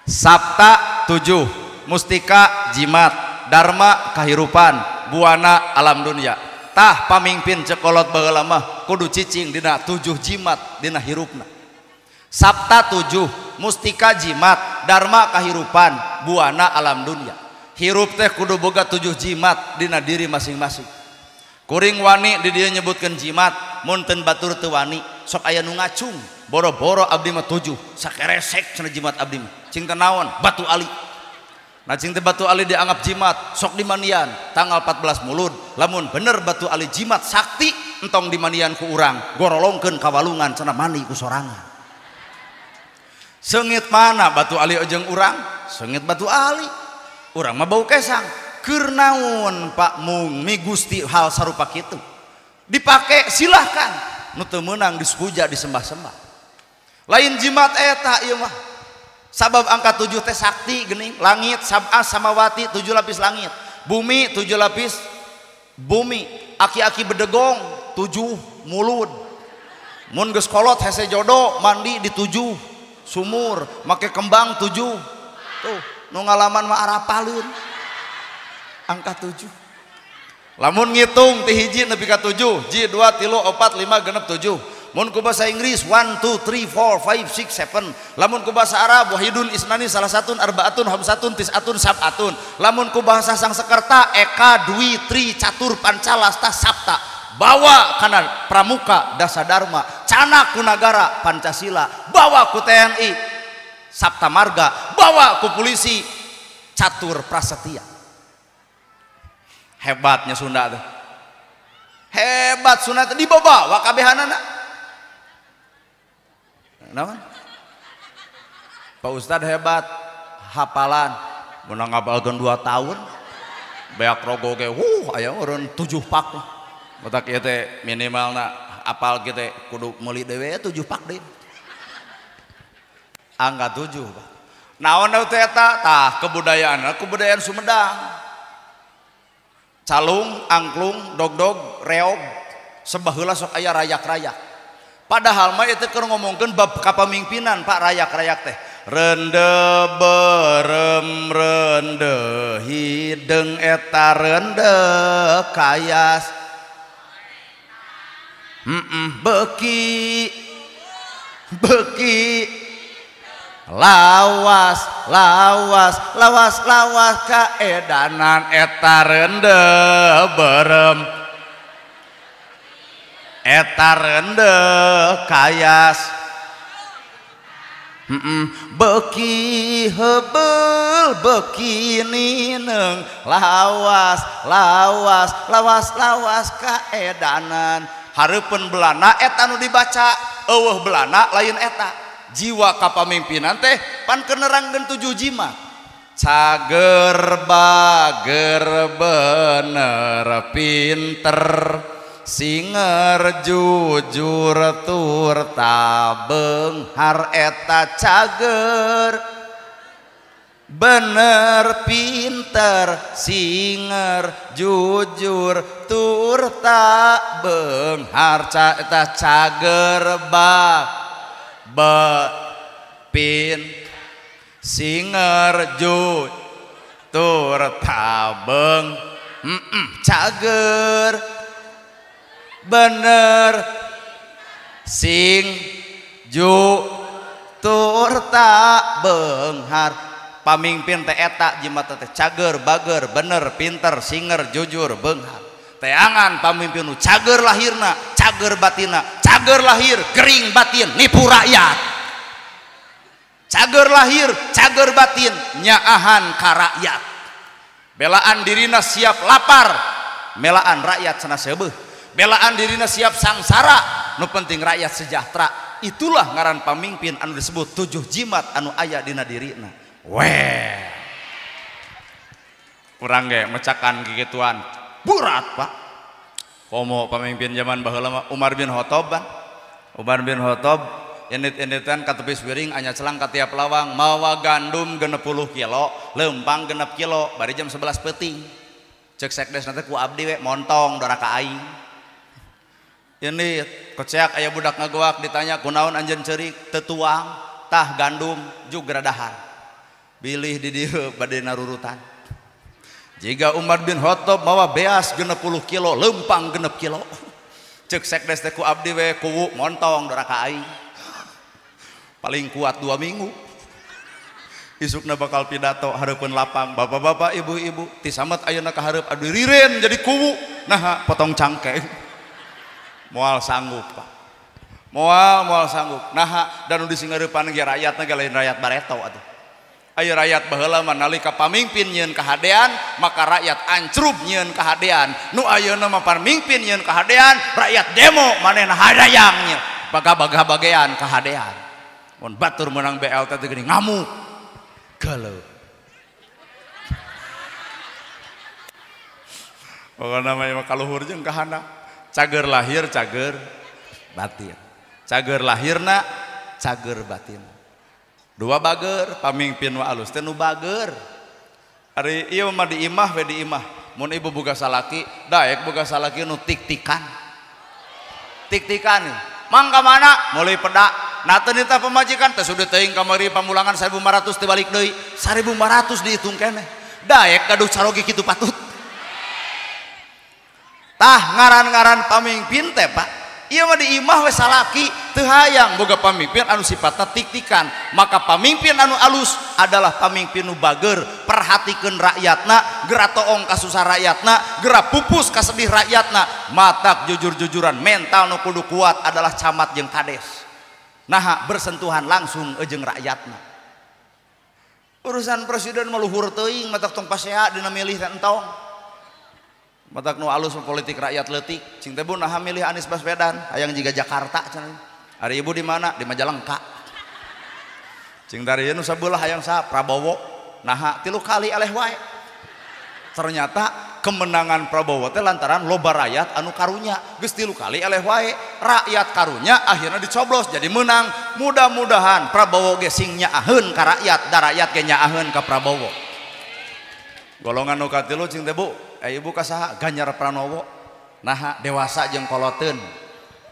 sabta 7 mustika jimat dharma kahirupan buana alam dunia tah pamimpin cekolot baheula mah kudu cicing dina 7 jimat dina hirupna sabta 7 mustika jimat dharma kahirupan buana alam dunia hirup teh kudu boga 7 jimat dina diri masing-masing kuring wani di dieu nyebutkeun jimat mun teu batur teu wani sok aya nu ngacung boro-boro abdi mah 7 sakeresek cenah jimat abdi mah cing teh naon batu ali. Nah cing teh batu ali dianggap jimat sok dimanian tanggal 14 Mulud lamun bener batu ali jimat sakti entong dimanian ku urang gorolongkeun kawalungan cenah mani ku sorangan. Seungit mana batu ali jeung urang seungit batu ali urang mah bau kesang keur naon Pak mung mi Gusti hal sarupa kitu dipake silahkan nu teu meunang dispuja disembah-sembah lain jimat eta ieu mah sabab angka 7 teh sakti geuning langit sab'a samawati 7 lapis langit bumi 7 lapis bumi aki-aki bedegong 7 mulud mun geus kolot hese jodoh mandi di 7 sumur make kembang 7 tuh nu ngalaman mah arapaleun angka 7 lamun ngitung ti hiji nepi ka 7 ji 2 3 4 5 genep 7 mun ku bahasa Inggris 1 2 3 4 5 6 7 lamun ku bahasa Arab wahidun isnani salah satun arbaatun hamsatun tisatun sab'atun lamun ku bahasa Sangsekerta eka dwi tri catur pancalasta sapta bawa kana pramuka dasadharma cana ku nagara Pancasila bawa ku TNI Sapta Marga bawa ku polisi catur prasetya. Hebatnya Sunda tuh hebat Sunda tuh dibawa kabehanana. Naon? Pak Ustad hebat hafalan menang ngapalkeun 2 tahun beak rogo ge aya urun 7 pak otak ieu teh minimalna apal kieu teh kudu meuli dewe 7 pak deui angka 7 Pak. Naon teh eta tah kebudayaan Sumedang calung angklung dogdog reog sebaheula sok aya rayak-rayak. Padahal mah itu keur ngomongkeun bab kapamimpinan Pak rayak-rayak teh rende berem rende hideng eta rende kayas beki lawas kaedanan eta rende berem eta rende kayas beki hebel beki nineng lawas kaedanan hareupeun belana eta nu dibaca eueuh belana lain eta jiwa kapamimpinan teh pan kenerangkeun 7 jimat cager bager bener pinter singer jujur tur tabeng har eta cager bener pinter singer jujur tur tak beunghar eta cager pin singer jujur tur tak beung cager bener sing tur tak beunghar pamimpin teh eta jimat teh cager bager bener pinter singer jujur beunghar teangan pamimpin nu cager lahirna cager batina cager lahir gering batin nipu rakyat cager lahir cager batin nyaahan ka rakyat belaan dirina siap lapar melaan rakyat cenah seubeuh belaan dirina siap sangsara nu penting rakyat sejahtera itulah ngaran pamimpin anu disebut 7 jimat anu aya dina dirina. Weh, kurang ge mecakan gigituan berat pak. Komo pemimpin zaman baheula mah Umar bin Khattab ban. Umar bin Khattab indit-inditan ka tepis wiring anya celang ka tiap lawang mawa gandum 60 kilo leumpang 6 kilo bari jam 11 peuting. Cek sekdes nanti ku abdi we montong dora ka aing. Ini keceak aya budak ngagoak ditanya kunaon anjeun ceurik teu tuang tah gandum juga dahar. Pilih di dieu bade narurutan. Jika Umar bin Khattab mawa beas 60 kilo lempang 6 kilo cek sekdes teh ku abdi we kuwu montong dora ka aing paling kuat 2 minggu isukna bakal pidato hareupeun lapang bapak-bapak ibu-ibu ti samet ayeuna ka hareup adu riren jadi kuwu nah potong cangkeng moal sanggup pak moal sanggup nah dan nu disingareupan ge rakyatna ge lain rakyat bareto atuh. Ayo rakyat baheula mah nalika pamimpin nyieun kahadean maka rakyat ancrub nyieun kahadean nu ayeuna mah pamimpin nyieun kahadean rakyat demo manehna hadayang nya baga-bagean kahadean mun batur menang BLT teh geuning ngamuk galau pokona mah kaluhur jeung kahana cager lahir cager batin cager lahirna cager batin. 2 bager pamimpin wa alus teh nu bager ari ieu mah di imah we di imah mun ibu boga salaki daek boga salaki nu tik-tikan mangka mana mulai peda nah teu nita pamajikan teh sudah teuing kamari pamulangan 1.500 teh balik deui 1.500 dihitung keneh daek gaduh carogi kitu patut tah ngaran-ngaran pamimpin teh pak ieu mah di imah we salaki teu hayang boga pamimpin anu sifatna tik-tikan maka pamimpin anu alus adalah pamimpin nu bager perhatikeun rakyatna geura toong ka susah rakyatna geura pupus ka sedih rakyatna matak jujur-jujuran mental nu kudu kuat adalah camat jeung kades nah bersentuhan langsung jeung rakyatna urusan presiden mah luhur teuing matak tong pasea dina milih teh entong matak nu alus politik rakyat leutik cing teh bu naha milih Anies Baswedan hayang jiga Jakarta cenah hari ibu di mana di Majalengka cing dari nu sabeula hayang sa Prabowo naha 3 kali eleh wae ternyata kemenangan Prabowo teh lantaran loba rakyat anu karunya geus 3 kali eleh wae rakyat karunya akhirnya dicoblos jadi menang mudah-mudahan Prabowo ge sing nyaaheun ka rakyat da rakyat ge nyaaheun ka Prabowo golongan nu katilu cing teh bu ibu kasaha Ganjar Pranowo nah dewasa jeung koloteun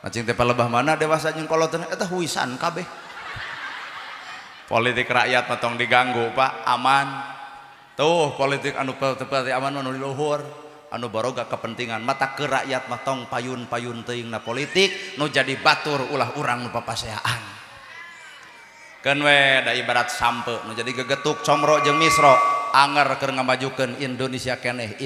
cing teh palebah mana dewasa jeung koloteun eta huisan kabeh politik rakyat mah tong diganggu pak aman tuh politik anu tepati aman anu di luhur anu baroga kepentingan mata ke rakyat mah tong payun-payun teuingna politik nu jadi batur ulah urang nu papaseaan keun we da ibarat sampe nu jadi gegetuk comro jeung misro anger keur ngamajukeun Indonesia keneh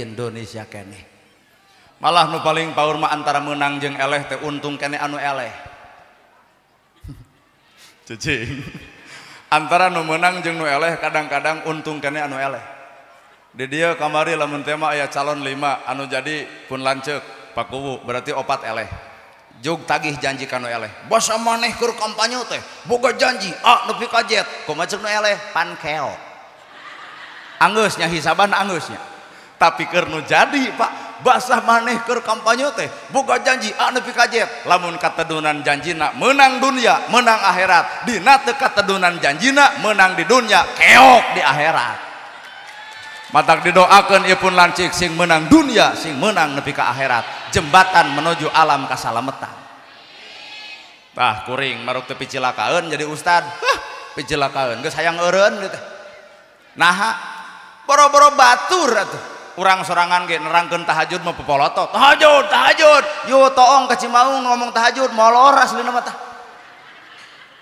malah nu paling paur mah antara menang jeung eleh teh untung keneh anu eleh cicing antara nu menang jeung nu eleh kadang-kadang untung keneh anu eleh di dieu kamari lamun teh mah aya calon 5 anu jadi pun lanceuk pakuwu berarti 4 eleh jug tagih janji kanu eleh basa maneh keur kampanye teh boga janji nepi ka jet kumaha ceuk nu eleh pan keo anggeusnya hisaban anggeusnya tapi keur nu jadi pak basah maneh keur kampanye teh boga janji nepi ka jet lamun katedunan janjina menang dunia menang akhirat dina teu katedunan janjina menang di dunia keok di akhirat. Matak didoakeun ieu pun lancik sing menang dunia sing menang nepi ka akhirat jembatan menuju alam kasalametan. Tah kuring maruk teu picilakaeun jadi ustad picilakaeun geus hayang eureun teh naha boro-boro batur atuh urang sorangan ge nerangkeun tahajud mah pepolotot tahajud yo toong ka Cimaung ngomong tahajud molor aslina mah tah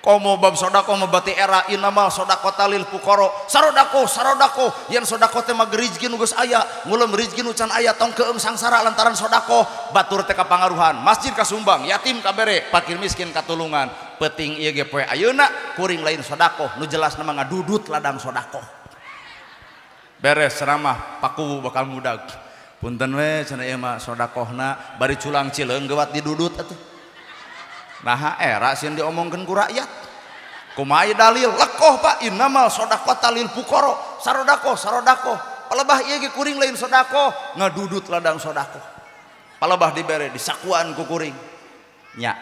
komo bab sodako mah bati era innamal sodaqota lil fuqara sarodako yen sodako teh mah rezeki nu geus aya ngulem rezeki nu can aya tong keung sangsara lantaran sodako batur teh kapangaruhan masjid kasumbang yatim kabere fakir miskin katulungan penting ieu ge poe ayeuna kuring lain sodako nu jelasna mah ngadudut ladang sodako beres ceramah paku bakal mudag punten we cenah ieu mah sodakohna bari culang cileung gewat didudut atuh nah era sieun diomongkeun ku rakyat kumaha dalil lekoh Pak innamal sodaqota lil fuqara sarodako palebah ieu ge kuring lain sodako ngadudut ladang sodako palebah dibere disakuan ku kuring nya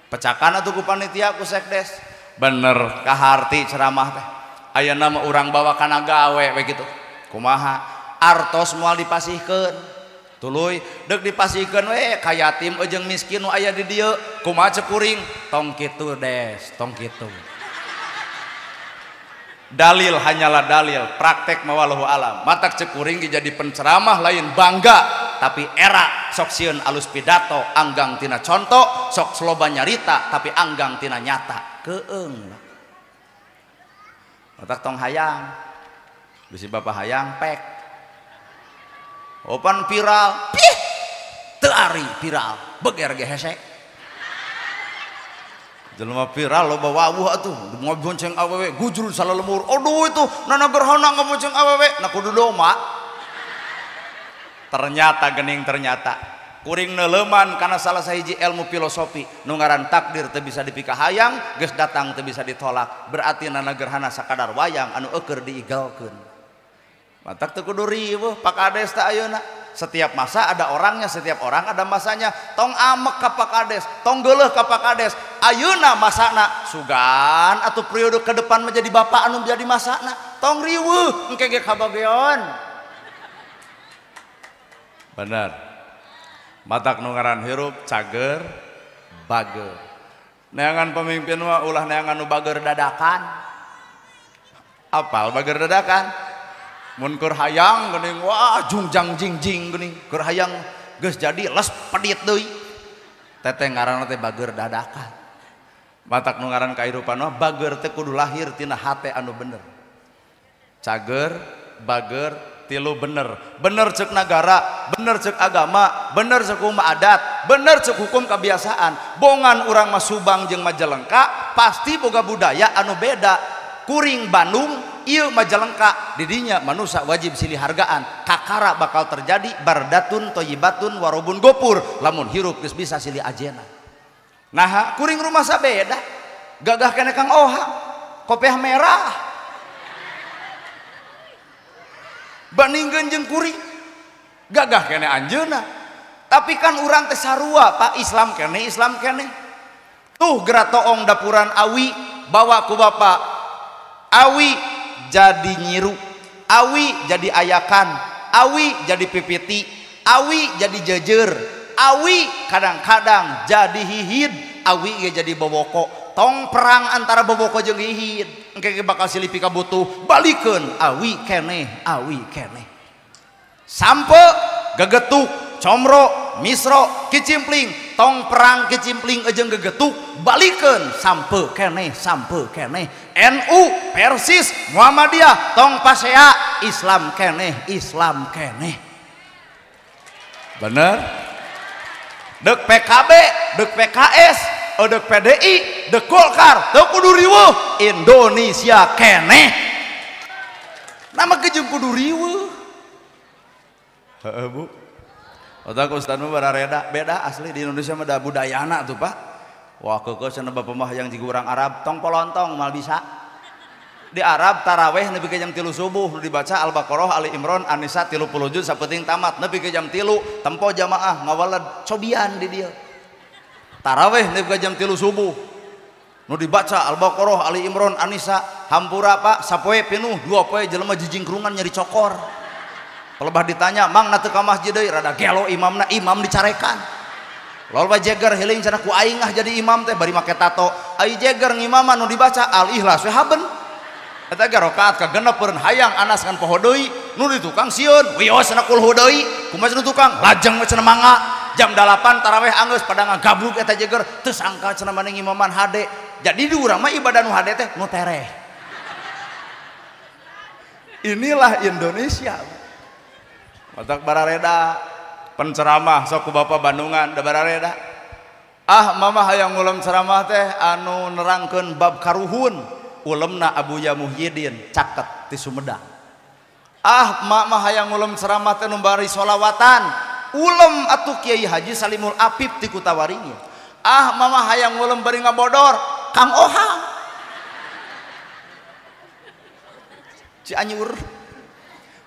pecakan atuh ku panitia ku sekdes bener kaharti ceramah teh aya nama urang bawa kana gawe we kitu kumaha artos moal dipasihkeun tuluy deuk dipasihkeun we ka yatim jeung miskin nu aya di dieu kumaha ceuk kuring tong kitu des tong kitu dalil hanyalah dalil praktek mawalahu alam matak ceuk kuring jadi penceramah lain bangga tapi era sok sieun alus pidato anggang tina contoh sok sloba nyarita tapi anggang tina nyata keung matak tong hayang bisi bapak hayang pek opan viral pih teu ari viral beger ge hese jelema viral loba wawuh atuh ngobonceng awewe gujrun salalemur aduh itu nana gerhana ngobonceng awewe na kudu doma ternyata gening ternyata kuring neuleman karena salah sahiji ilmu filosofi nu ngaran takdir teu bisa dipika hayang geus datang teu bisa ditolak berarti nana gerhana sakadar wayang anu eukeur diigalkeun matak teu kudu riweuh pakades teh ayeuna setiap masa ada orangnya setiap orang ada masanya tong amek ka pakades tong geuleuh ka pakades ayeuna masana sugan atuh periode ke depan menjadi bapak anu jadi masana tong riweuh engke ge kabageon bener matak nu ngaran hirup cager bager neangan pemimpin mah ulah neangan nu bager dadakan apal bager dadakan mun keur hayang geuning wah jungjang jingjing geuning keur hayang geus jadi les pedit deui teteh ngaranna teh bager dadakan matak nu ngaran kahirupan mah bager teh kudu lahir tina hate anu bener cager bager tilu bener ceuk nagara bener ceuk agama bener ceuk hukum adat bener ceuk hukum kebiasaan bongan urang mah Subang jeung Majalengka pasti boga budaya anu beda kuring Bandung ieu Majalengka didinya manusia wajib silih hargaan kakara bakal terjadi bardatun toyibatun warobun gopur lamun hirup geus bisa silih ajena nah kuring rumah sabeda gagah kene Kang Oha kopiah merah bandingkeun jeung kuring gagah kene anjeunna tapi kan urang teh sarua Pak Islam kene tuh geura toong dapuran awi bawa ku bapak awi jadi nyiru awi jadi ayakan awi jadi pipiti awi jadi jejer awi kadang-kadang jadi hihid awi ge jadi boboko tong perang antara boboko jeung hihid engke bakal silih pika butuh balikeun awi keneh sampe gegetuk comro misro kicimpling tong perang kicimpling jeung gegetuk balikeun sampe keneh NU Persis Muhammadiyah tong pasea Islam keneh bener deuk PKB deuk PKS deuk PDI deuk Golkar teu kudu riweuh Indonesia keneh nama kejeung kudu riweuh heeh Bu otak ustaz mah barareda beda asli di Indonesia mah da budayana tuh Pak wah keukeuh cenah bapak mah yang jiga urang Arab tong polontong mal bisa Di Arab taraweh nepi ke jam 3 subuh dibaca Al-Baqarah, Ali Imran, An-Nisa 30 juz sapenting tamat nepi ke jam 3 tempo jamaah ngawalad cobian di dia. Taraweh nepi ke jam 3 subuh. Nu dibaca Al-Baqarah, Ali Imran, An-Nisa hampura Pak sapoe pinuh 2 poe jelema jijingkrungan nyeri cokor. Pelebah ditanya, "Mang na teu ka masjid deui?" Rada gelo imamna, imam dicarekan. Loba jeger heuling cenah ku aing jadi imam teh bari make tato. Ai jeger ngimaman nu dibaca Al-Ikhlas we haben. Eta ge rakaat kagenepeureun hayang anas kan poho deui nu di tukang sieun wios cenah kulhu deui kumaha cenah tukang lajeng we cenah mangga jam 8 taraweh anggeus pada ngagabluk eta jeger teu sangka cenah maneh imaman hade. Jadi di urang mah ibadah nu hade teh nu tereh. Inilah Indonesia. Matak barareda penceramah sok ku Bapak Bandungan da barareda. Ah mama hayang ngulam ceramah teh anu nerangkeun bab karuhun. Ulemna Abuya Muhyiddin caket ti Sumedang. Ah mak mah hayang ulem ceramah teh nu bari sholawatan ulem atuh Kiai Haji Salimul Apip ti Kutawaringin. Ah mama hayang ulem bari ngabodor Kang Ohang Cianjur.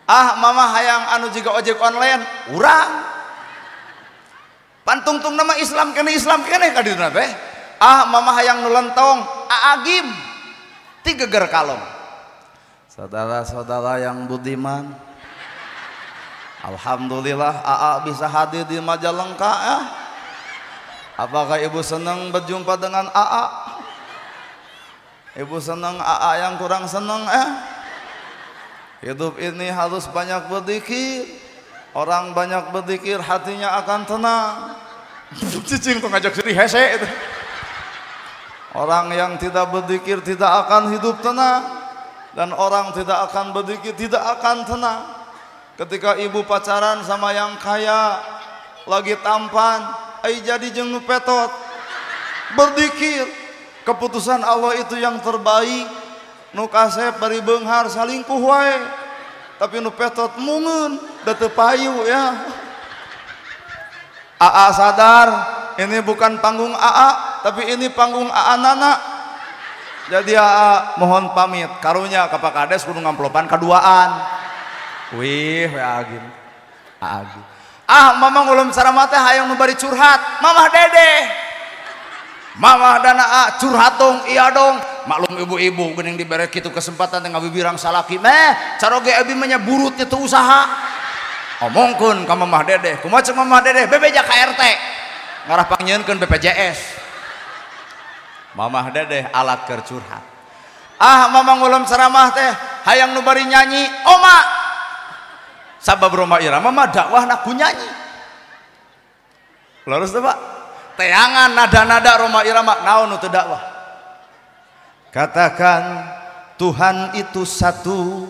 Ah mama hayang anu jiga ojek online urang pantungtung nama Islam kene kadina teh. Ah mama hayang nu lentong Aagim ti geger kalong. Saudara-saudara yang budiman, alhamdulillah AA bisa hadir di Majalengka ya. Apakah ibu senang berjumpa dengan AA? Ibu senang AA yang kurang senang Hidup ini harus banyak berzikir. Orang banyak berzikir hatinya akan tenang. Cicing tuh ngajak sedih hese itu. Orang yang tidak berzikir tidak akan hidup tenang, dan orang tidak akan berzikir tidak akan tenang. Ketika ibu pacaran sama yang kaya, lagi tampan, jadi jeung nu petot, berzikir. Keputusan Allah itu yang terbaik. Nu kasep bari beunghar salingkuh wae, tapi nu petot mungeun da teu payu ya. AA sadar, ini bukan panggung AA, tapi ini panggung AA Nana. Jadi AA mohon pamit karunya ka Pak Kades kudu ngamplopan kaduaan. Wih, Agim. Agim. Ah, mama ngulum ceramah teh hayang nu bari curhat. Mamah Dede. Mamah dan AA curhat dong, iya dong. Maklum ibu-ibu geuning dibere kitu kesempatan teh ngabibirang salaki. Caroge abi mah nya burut itu usaha. Omongkeun ka Mamah Dede. Kumaha ceuk Mamah Dede? Bebeja ka RT. Ngarah pangnyeunkeun BPJS. Mamah Dede alat keur curhat. Ah mama ngulum ceramah teh hayang nu bari nyanyi. Oma sabab Roma Irama mah dakwahna ku nyanyi. Lurus teh Pak. Teangan nada-nada Roma Irama naon nu teu dakwah. Katakan Tuhan itu satu,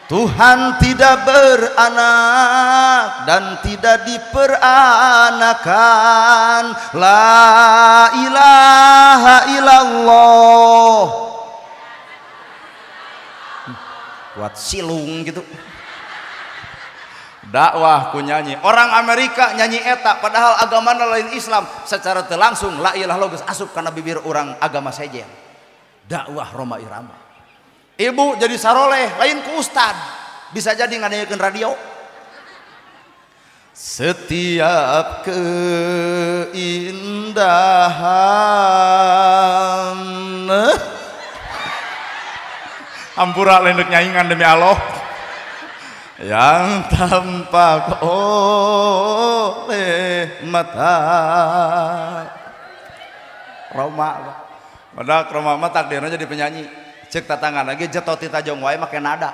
Tuhan tidak beranak dan tidak diperanakan. La ilaha illallah. Buat silung gitu. Dakwah ku nyanyi. Orang Amerika nyanyi eta padahal agamana lain Islam. Secara teu langsung la ilaha illallah asup kana bibir orang agama sejen. Dakwah Roma Irama. Ibu jadi saroleh lain ku ustad bisa jadi ngadayekeun radio. Setiap keindahan hampura lendek nyaingan demi Allah yang tampak oleh mata Roma. Padahal Roma mah takdirnya jadi penyanyi. Cek tatangan lagi jatuh tita jong wae make nada.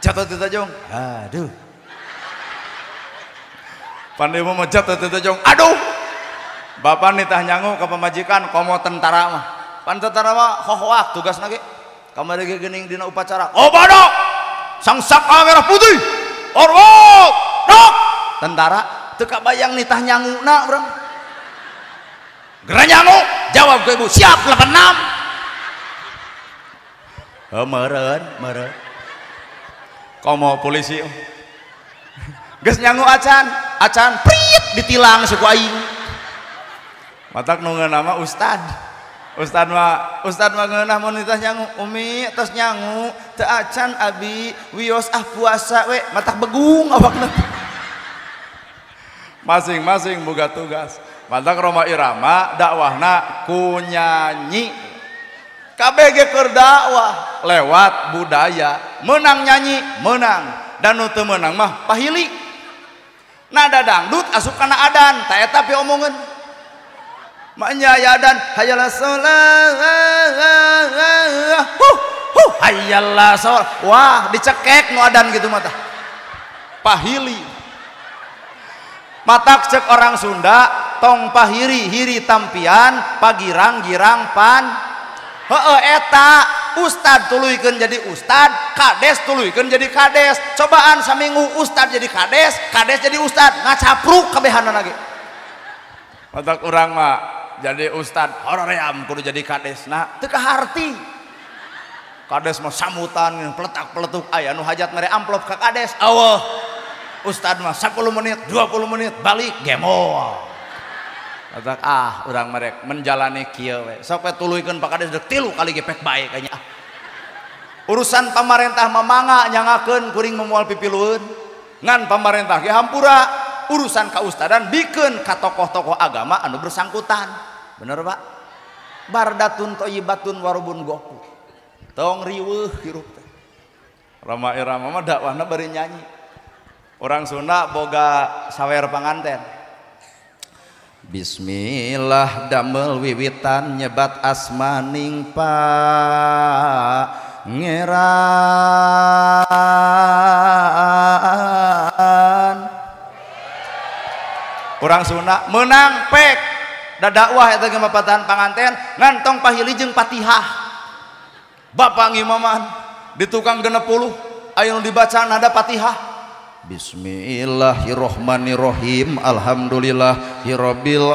Jatuh tita jong. Aduh. Pandai mau jatuh tita jong. Aduh. Bapak nitah nyangu ke pemajikan komo tentara mah. Pan tentara mah hohoak tugas lagi. Kamari ge geuning dina upacara. Oh badok. Sang saka merah putih. Orwok. Dok. Tentara teu kabayang nitah nyanguna urang. Geura nyangu. Jawab ke ibu. Siap 86. Meren komo polisi geus nyangu acan prit ditilang suku aing matak nu nama ustad Ustad mah ngeunah mun teh nyangu umi tos nyangu teu acan abi wios puasa we matak begung awakna. Masing-masing boga tugas. Mantak Roma Irama dakwahna ku nyanyi. Kabeh ge keur dakwah lewat budaya. Menang nyanyi, menang. Dan nu teu meunang mah pahili. Nada dangdut asup kana adan, ta eta pi omongeun. Maknya aya adan, hayalah sholat. Hayalah sholat. Wah, dicekek nu adan gitu mah tah. Pahili. Matak cek orang Sunda, tong pahiri hiri tampian, pagirang girang pan. Heeh eta, ustad tuluykeun jadi ustad, kades tuluykeun jadi kades. Cobaan saminggu ustad jadi kades, kades jadi ustad, ngacapruk kabehanana ge. Matak urang mah jadi ustad hoream kudu jadi kades. Nah, teu kaharti. Kades mah samutan peletak-peletuk aya nu hajat mere amplop ka kades. Aweuh. Ustad mah 10 menit, 20 menit balik gemol. Matak urang merek menjalani kieu we. Sok we tuluykeun pa kades deuk 3 kali ge pek bae kayaknya. Urusan pamarentah mamanga nyangakeun kuring memoal pipilueun. Ngan pamarentah ge hampura urusan kaustadan bikeun ka tokoh-tokoh agama anu bersangkutan. Bener Pak? Bardatun thayyibatun warubun goku. Tong riweuh hirup teh. Rama Irama mah dakwahna bari nyanyi. Orang Sunda boga sawer panganten. Bismillah damel wiwitan nyebat asmaning Pangeran. Orang Sunda menang pek da dakwah eta ge mapatan panganten ngantong pahili jeung Fatihah. Bapak ngimaman di tukang 60 aya nu dibaca nada Fatihah. Bismillahirrohmanirrohim. Alhamdulillahirabbil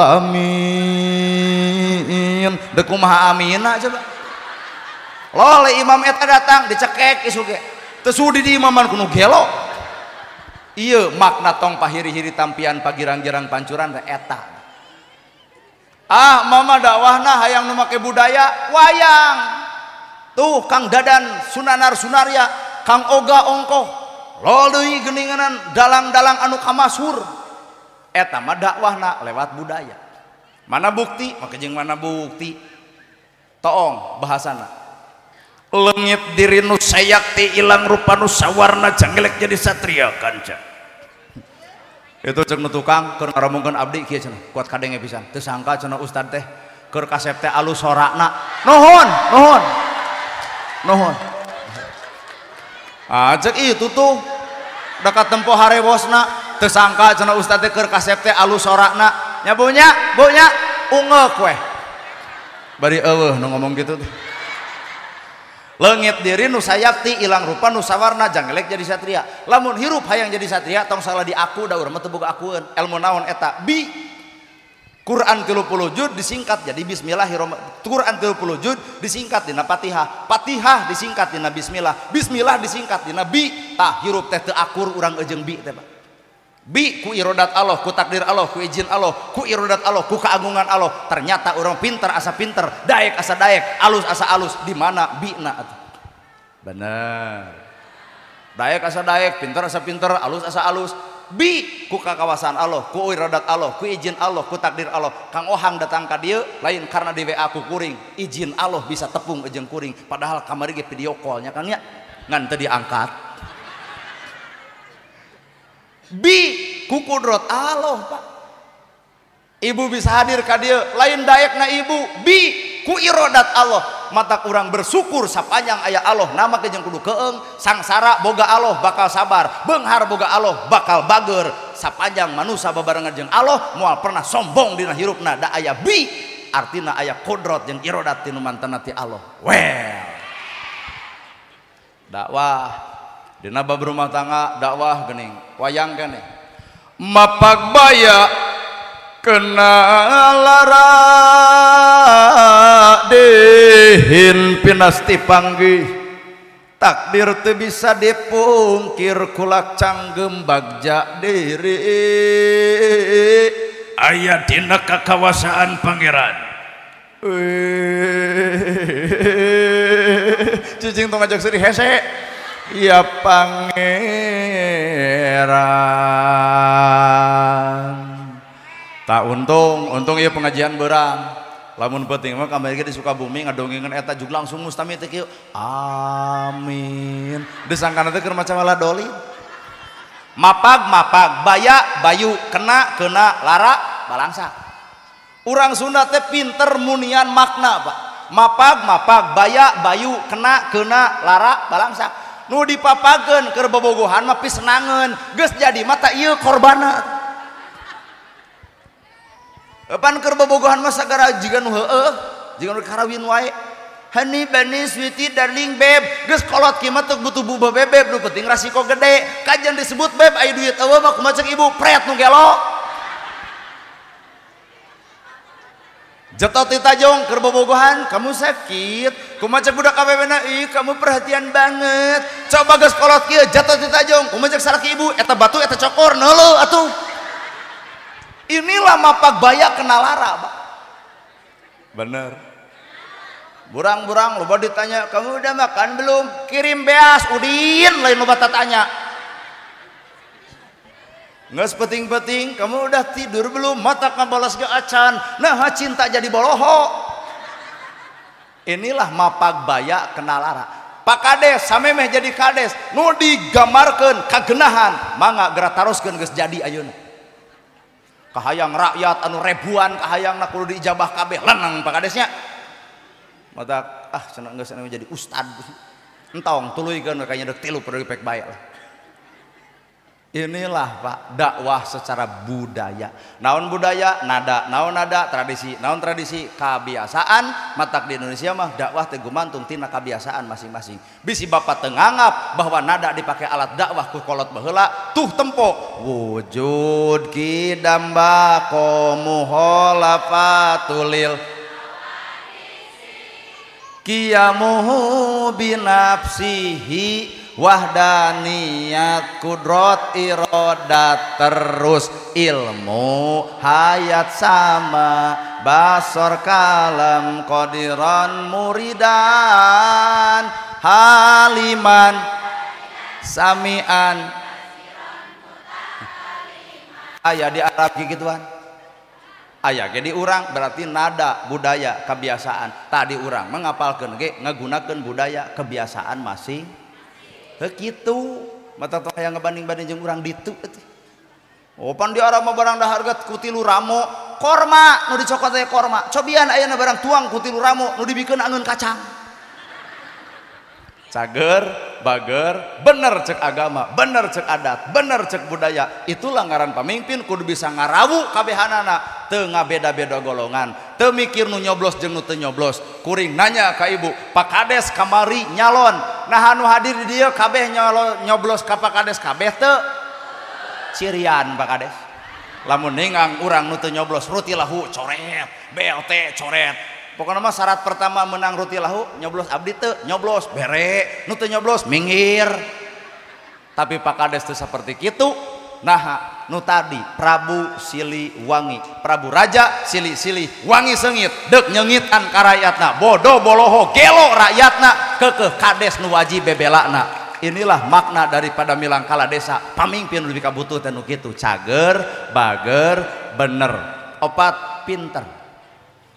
alamin. Deuk kumaha amina coba. Lole imam eta datang dicekek isu ge. Teu sudi di imaman kudu gelo. Ieu makna tong pahiri-hiri tampian pagirang-girang pancuran eta. Mama dakwahna hayang nu make budaya wayang. Tuh Kang Dadan Sunanar Sunarya, Kang Oga Ongkoh, loleuy geuninganan dalang-dalang anu kamasur. Eta mah dakwahna lewat budaya. Mana bukti? Maka jeung mana bukti? Toong bahasana. Leungit diri nu sayakti ilang rupa nu sawarna jangelek jadi satria kanca. Itu cek nu tukang keur ngaramungkeun abdi kieu cenah. Kuat kadenge pisan. Teu sangka cenah ustad teh keur kasep teh alus sorakna. Nuhun. Cek itu tuh dekat tempo harewosna teu sangka cenah ustad teh keur kasep teh alus sorakna. Nya bunya ungeuk we. Bari eueuh nu ngomong gitu teh. Leungit diri nu sayakti ilang rupa nu sawarna jangelek jadi satria. Lamun hirup hayang jadi satria tong salah diaku da urang mah teu boga akueun. Ilmu naon eta? Quran 30 juz disingkat jadi bismillahirrahmanirrahim. Quran 30 juz disingkat dina Fatihah. Fatihah disingkat dina bismillah. Bismillah disingkat dina bi. Tah hirup teh teu akur urang ejeung bi teh, Pak. Bi ku irodat Allah, ku takdir Allah, ku izin Allah, ku irodat Allah, ku keagungan Allah. Ternyata orang pinter asa pinter, daek asa daek, alus asa alus. Di mana bina atuh? Bener. Daek asa daek, pinter asa pinter, alus asa alus. Bi ku kakawasan Allah, ku irodat Allah, ku izin Allah, ku takdir Allah. Kang Ohang datang ka dieu lain karena di WA ku kuring. Izin Allah bisa tepung jeung kuring. Padahal kamari ge video call nya Kang nya. Ngan teu diangkat. Bi ku kudrot Allah, Pak. Ibu bisa hadir ka dieu lain daekna ibu. Bi ku irodat Allah. Mata kurang bersyukur sapanjang aya Allah nama ke jeung kudu keeng. Sangsara boga Allah bakal sabar, beunghar boga Allah bakal bager. Sapanjang manusia babarengan jeung Allah moal pernah sombong dina hirupna da aya bi artina aya kodrot jeung irodat tinu mantena ti Allah. Well. Dakwah dina bab rumah tangga dakwah geuning wayang keneh mapak baya kenal lara dehin pinasti panggih takdir teu bisa dipungkir kulak canggem bagja diri aya dina kakawasaan pangeran cicing tuh ngajak sedih hese. Ya pangeran. Tak untung ieu pengajian berang. Lamun penting mah kembali di Sukabumi ngadongengan eta juga langsung mustami teh kieu. Amin. Disangkana teh keur macam doli. Mapag, baya, bayu, kena, lara, balangsa. Urang Sunda teh pinter munian makna, Pak. Mapag, baya, bayu, kena, lara, balangsa. Nu dipapageun keur bobogohan mah pisenangeun, geus jadi mata ieu korbana. Pan keur bobogohan mah sagara jiga nu heueuh, jiga nu karawin wae. Honey, bunny, sweetie, darling, babe. Geus kolot kieu mah teu butuh bubuh bebeb, nu penting rasiko gede. Kajian disebut beb aya duit eueuh mah kumaha ceuk ibu pret nu gelo. Jetot di Tajong keur bobogohan, kamu sakit. Kumaha ceuk budak kabebena, ih kamu perhatian banget. Coba geus kolot kieu jetot di Tajong, kumaha ceuk salaki ibu eta batu eta cokor neuleuh atuh. Inilah mapag baya kenal lara, Pak. Bener. Burang-burang loba ditanya, kamu udah makan belum? Kirim beas, udin lain loba tanya. Nggak penting-penting, kamu udah tidur belum? Mata kabalas ke acan, nah cinta jadi boloho. Inilah mapag baya kenal lara. Pak Kades, samemeh jadi kades, nu digamarkeun kagenahan, mangga gerak taroskeun geus jadi ayeuna. Kahayang rakyat anu ribuan, kahayangna kudu diijabah kabeh, lenang Pak Kadesnya. Mata cenah geus anu jadi ustad. Entong tuluykeun kayaknya deuk 3 perlu pek bae lah. Inilah Pak dakwah secara budaya. Naon budaya? Nada. Naon nada? Tradisi. Naon tradisi? Kebiasaan. Matak di Indonesia mah dakwah teh gumantung tina kebiasaan masing-masing. Bisi bapak teu nganggap bahwa nada dipakai alat dakwah ku kolot baheula tuh tempo. Wujud kidamba muholafatulil qiyamuhu binafsihi wahdaniyat kudrot irodat terus ilmu hayat sama basor kalam qadiran muridan haliman samian aya di Arab gituan aya jadi urang berarti nada budaya kebiasaan tadi urang mengapalkeun ge ngagunakeun budaya kebiasaan masing kitu mata tong aya ngebanding-banding jeung urang ditu teh. Oh pan di Arab mah barang daharga ku 3 ramo, korma nu dicokot teh korma. Cobian ayeuna barang tuang ku 3 ramo nu dibikeun angeun kacang. Cager, bager, bener cek agama, bener cek adat, bener cek budaya. Itulah ngaran pamimpin kudu bisa ngarawu kabehanana, teu ngabeda-beda golongan, teu mikir nu nyoblos jeung nu teu nyoblos. Kuring nanya ka ibu, Pak Kades kamari nyalon. Nah anu hadir di dieu kabeh nyoblos ka Pak Kades kabeh teu? Cirian Pak Kades. Lamun ningang urang nu teu nyoblos rutilahu coret, BLT coret. Pokoknya mah syarat pertama menang rutilahu nyoblos abdi teu nyoblos bere nu teu nyoblos minggir. Tapi Pak Kades teu saperti kitu. Nah nu tadi Prabu Siliwangi, Prabu Raja Sili-sili wangi sengit deuk nyengitan ka rakyatna bodoh boloho gelo rakyatna keukeuh kades nu wajib bebelana. Inilah makna daripada milangkala desa pamimpin lebih kabutuh teh nu kitu cager bager bener opat pinter.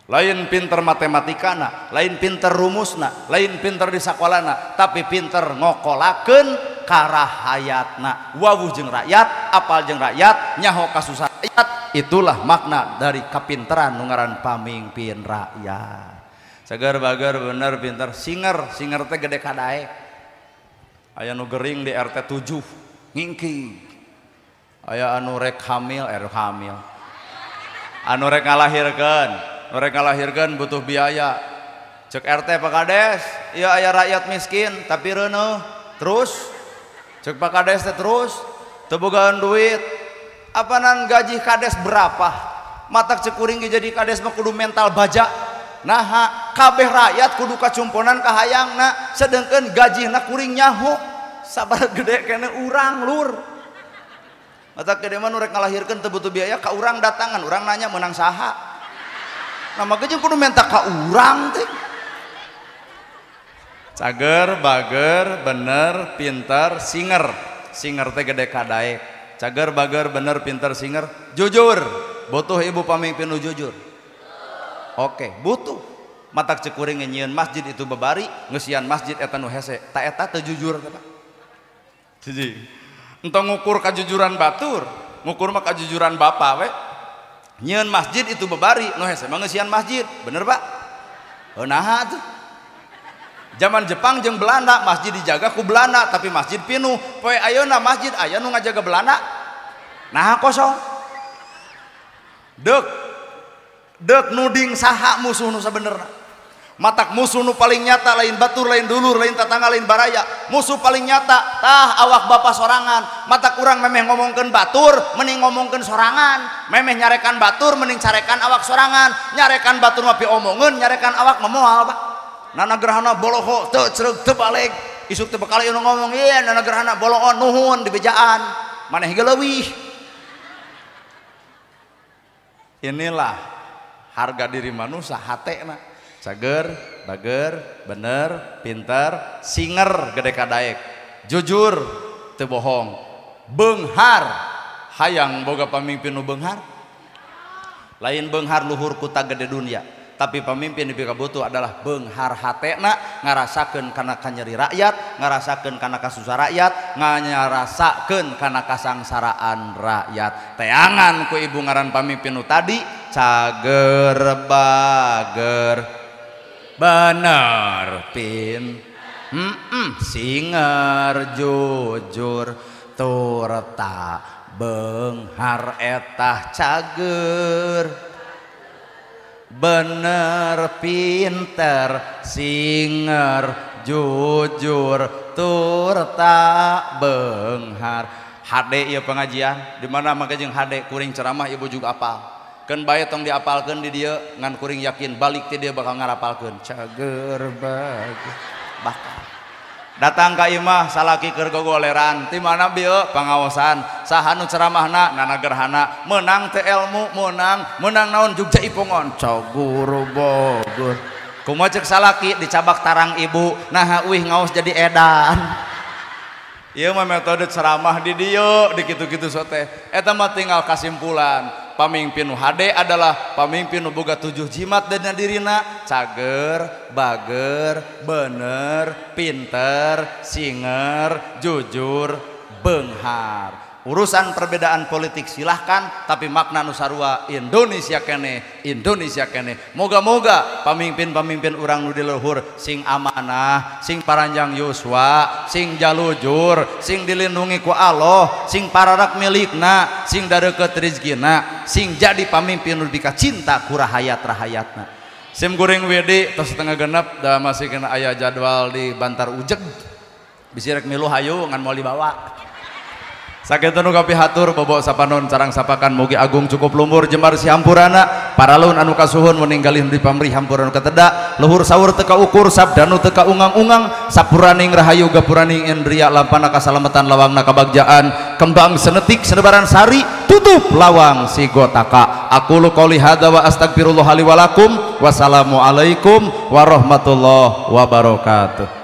Lain pinter matematikana, lain pinter rumusna, lain pinter di sakolana, tapi pinter ngokolakeun karahayatna. Wawuh jeung rakyat, apal jeung rakyat, nyaho kasusah rakyat. Itulah makna dari kapinteran nu ngaran pamimpin rakyat. Sagar bager bener pinter, singer teh gede kadaek. Aya nu gering di RT 7 ngingking. Aya anu rek hamil, hamil. Anu rek ngalahirkeun mereka lahirkan butuh biaya cek RT Pak Kades ya aya rakyat miskin tapi reuneuh terus cek Pak Kades terus teu bogaan duit apanan gaji Kades berapa matak cek kuring jadi Kades mah kudu mental baja nah kabeh rakyat kudu kacumponan ka hayangna sedengkeun gajina kuring nyaho sabar gede kene urang lur matak gede mah nu rek ngalahirkeun teu butuh biaya ka urang datangan urang nanya menang saha nama jeung kudu minta ka urang teh. Cager, bager, bener, pinter, singer. Singer teh gede kadaek. Cager, bager, bener, pinter, singer, jujur. Butuh ibu pamimpin nu jujur. Oke, butuh. Matak cekuring nyieun masjid itu babari, ngeusian masjid eta nu hese. Ta eta teu jujur eta, Pak. Jadi, entong ngukur kajujuran batur, ngukur mah kajujuran bapa we. Nyieun masjid itu babari, nu hese mah ngeusian masjid. Bener, Pak? Heunaha tuh. Zaman Jepang jeung Belanda masjid dijaga ku Belanda tapi masjid pinuh. Poe ayeuna masjid aya nu ngajaga Belanda. Nah kosong. Deuk nuding saha musuh nu sabenerna. Matak musuh nu paling nyata lain batur, lain dulur, lain tatangga, lain baraya. Musuh paling nyata tah awak bapa sorangan. Matak urang memeh ngomongkeun batur mending ngomongkeun sorangan. Memeh nyarekan batur mending carekan awak sorangan. Nyarekan batur mah pi omongeun, nyarekan awak mah moal, Pak. Nana gerhana boloho teu cereug teu balik isuk teu bakal anu ngomong ieu nana gerhana boloho nuhun di bejaan maneh ge leuwih. Inilah harga diri manusia hatena cager, bager, bener, pinter, singer gede kadaek, jujur teu bohong, beunghar hayang boga pamimpin nu beunghar. Lain beunghar luhur ku tagede dunia. Tapi pemimpin di butuh adalah beunghar hatena ngarasakeun kana kanyeri rakyat, ngarasakeun kana kasusah rakyat, ngarasakeun kana kasangsaraan rakyat. Teangan ku ibu ngaran pamimpin nu tadi cager, bager, bener, singer, jujur, turta, beunghar etah cager, bener, pinter, singer, jujur, turta, beunghar. HD ieu pengajian di mana maka jeung HD kuring ceramah ibu juga apal. Keun bae tong diapalkeun di dieu ngan kuring yakin balik ti dieu bakal ngarapalkeun. Cager, bager, bakal datang ka imah salaki keur gogoleran ti mana bieu pangaosan saha nu ceramahna nana gerhana menang teh ilmu menang naon Jogja Ipongon cagur bogur kumaha ceuk salaki dicabak tarang ibu nah uih ngaos jadi edan. Ieu mah metode ceramah di dieu di kitu-kitu sote eta mah tinggal kasimpulan. Pamimpin nu hade adalah pamimpin nu boga 7 jimat dina dirina cager, bager, bener, pinter, singer, jujur, beunghar. Urusan perbedaan politik silahkan tapi makna nu sarua Indonesia kene moga-moga pamimpin-pamimpin urang nu di leluhur sing amanah, sing paranjang yuswa, sing jalujur, sing dilindungi ku Allah, sing pararak milikna, sing dareukeut rezekina, sing jadi pamimpin nu bika cinta ku rahayat-rahayatna. Sim goreng WD tos setengah genep da masih kena aya jadwal di Bantar Ujeg bisi rek milu hayu ngan moal dibawa. Sakitu nu kapihatur bobo sapanon carang sapakan mugi agung cukup lumur jembar si hampurana paralun anu kasuhun meninggalin di pamrih hampurana kateda luhur sawur teka ukur sabdanu teka ungang-ungang sapuraning rahayu gapuraning indria lampana kasalamatan lawangna kabagjaan kembang senetik senebaran sari tutup lawang si gotaka. Aku lu qouli hadza wa astagfirullah li wa lakum wassalamu alaikum warahmatullahi wabarakatuh.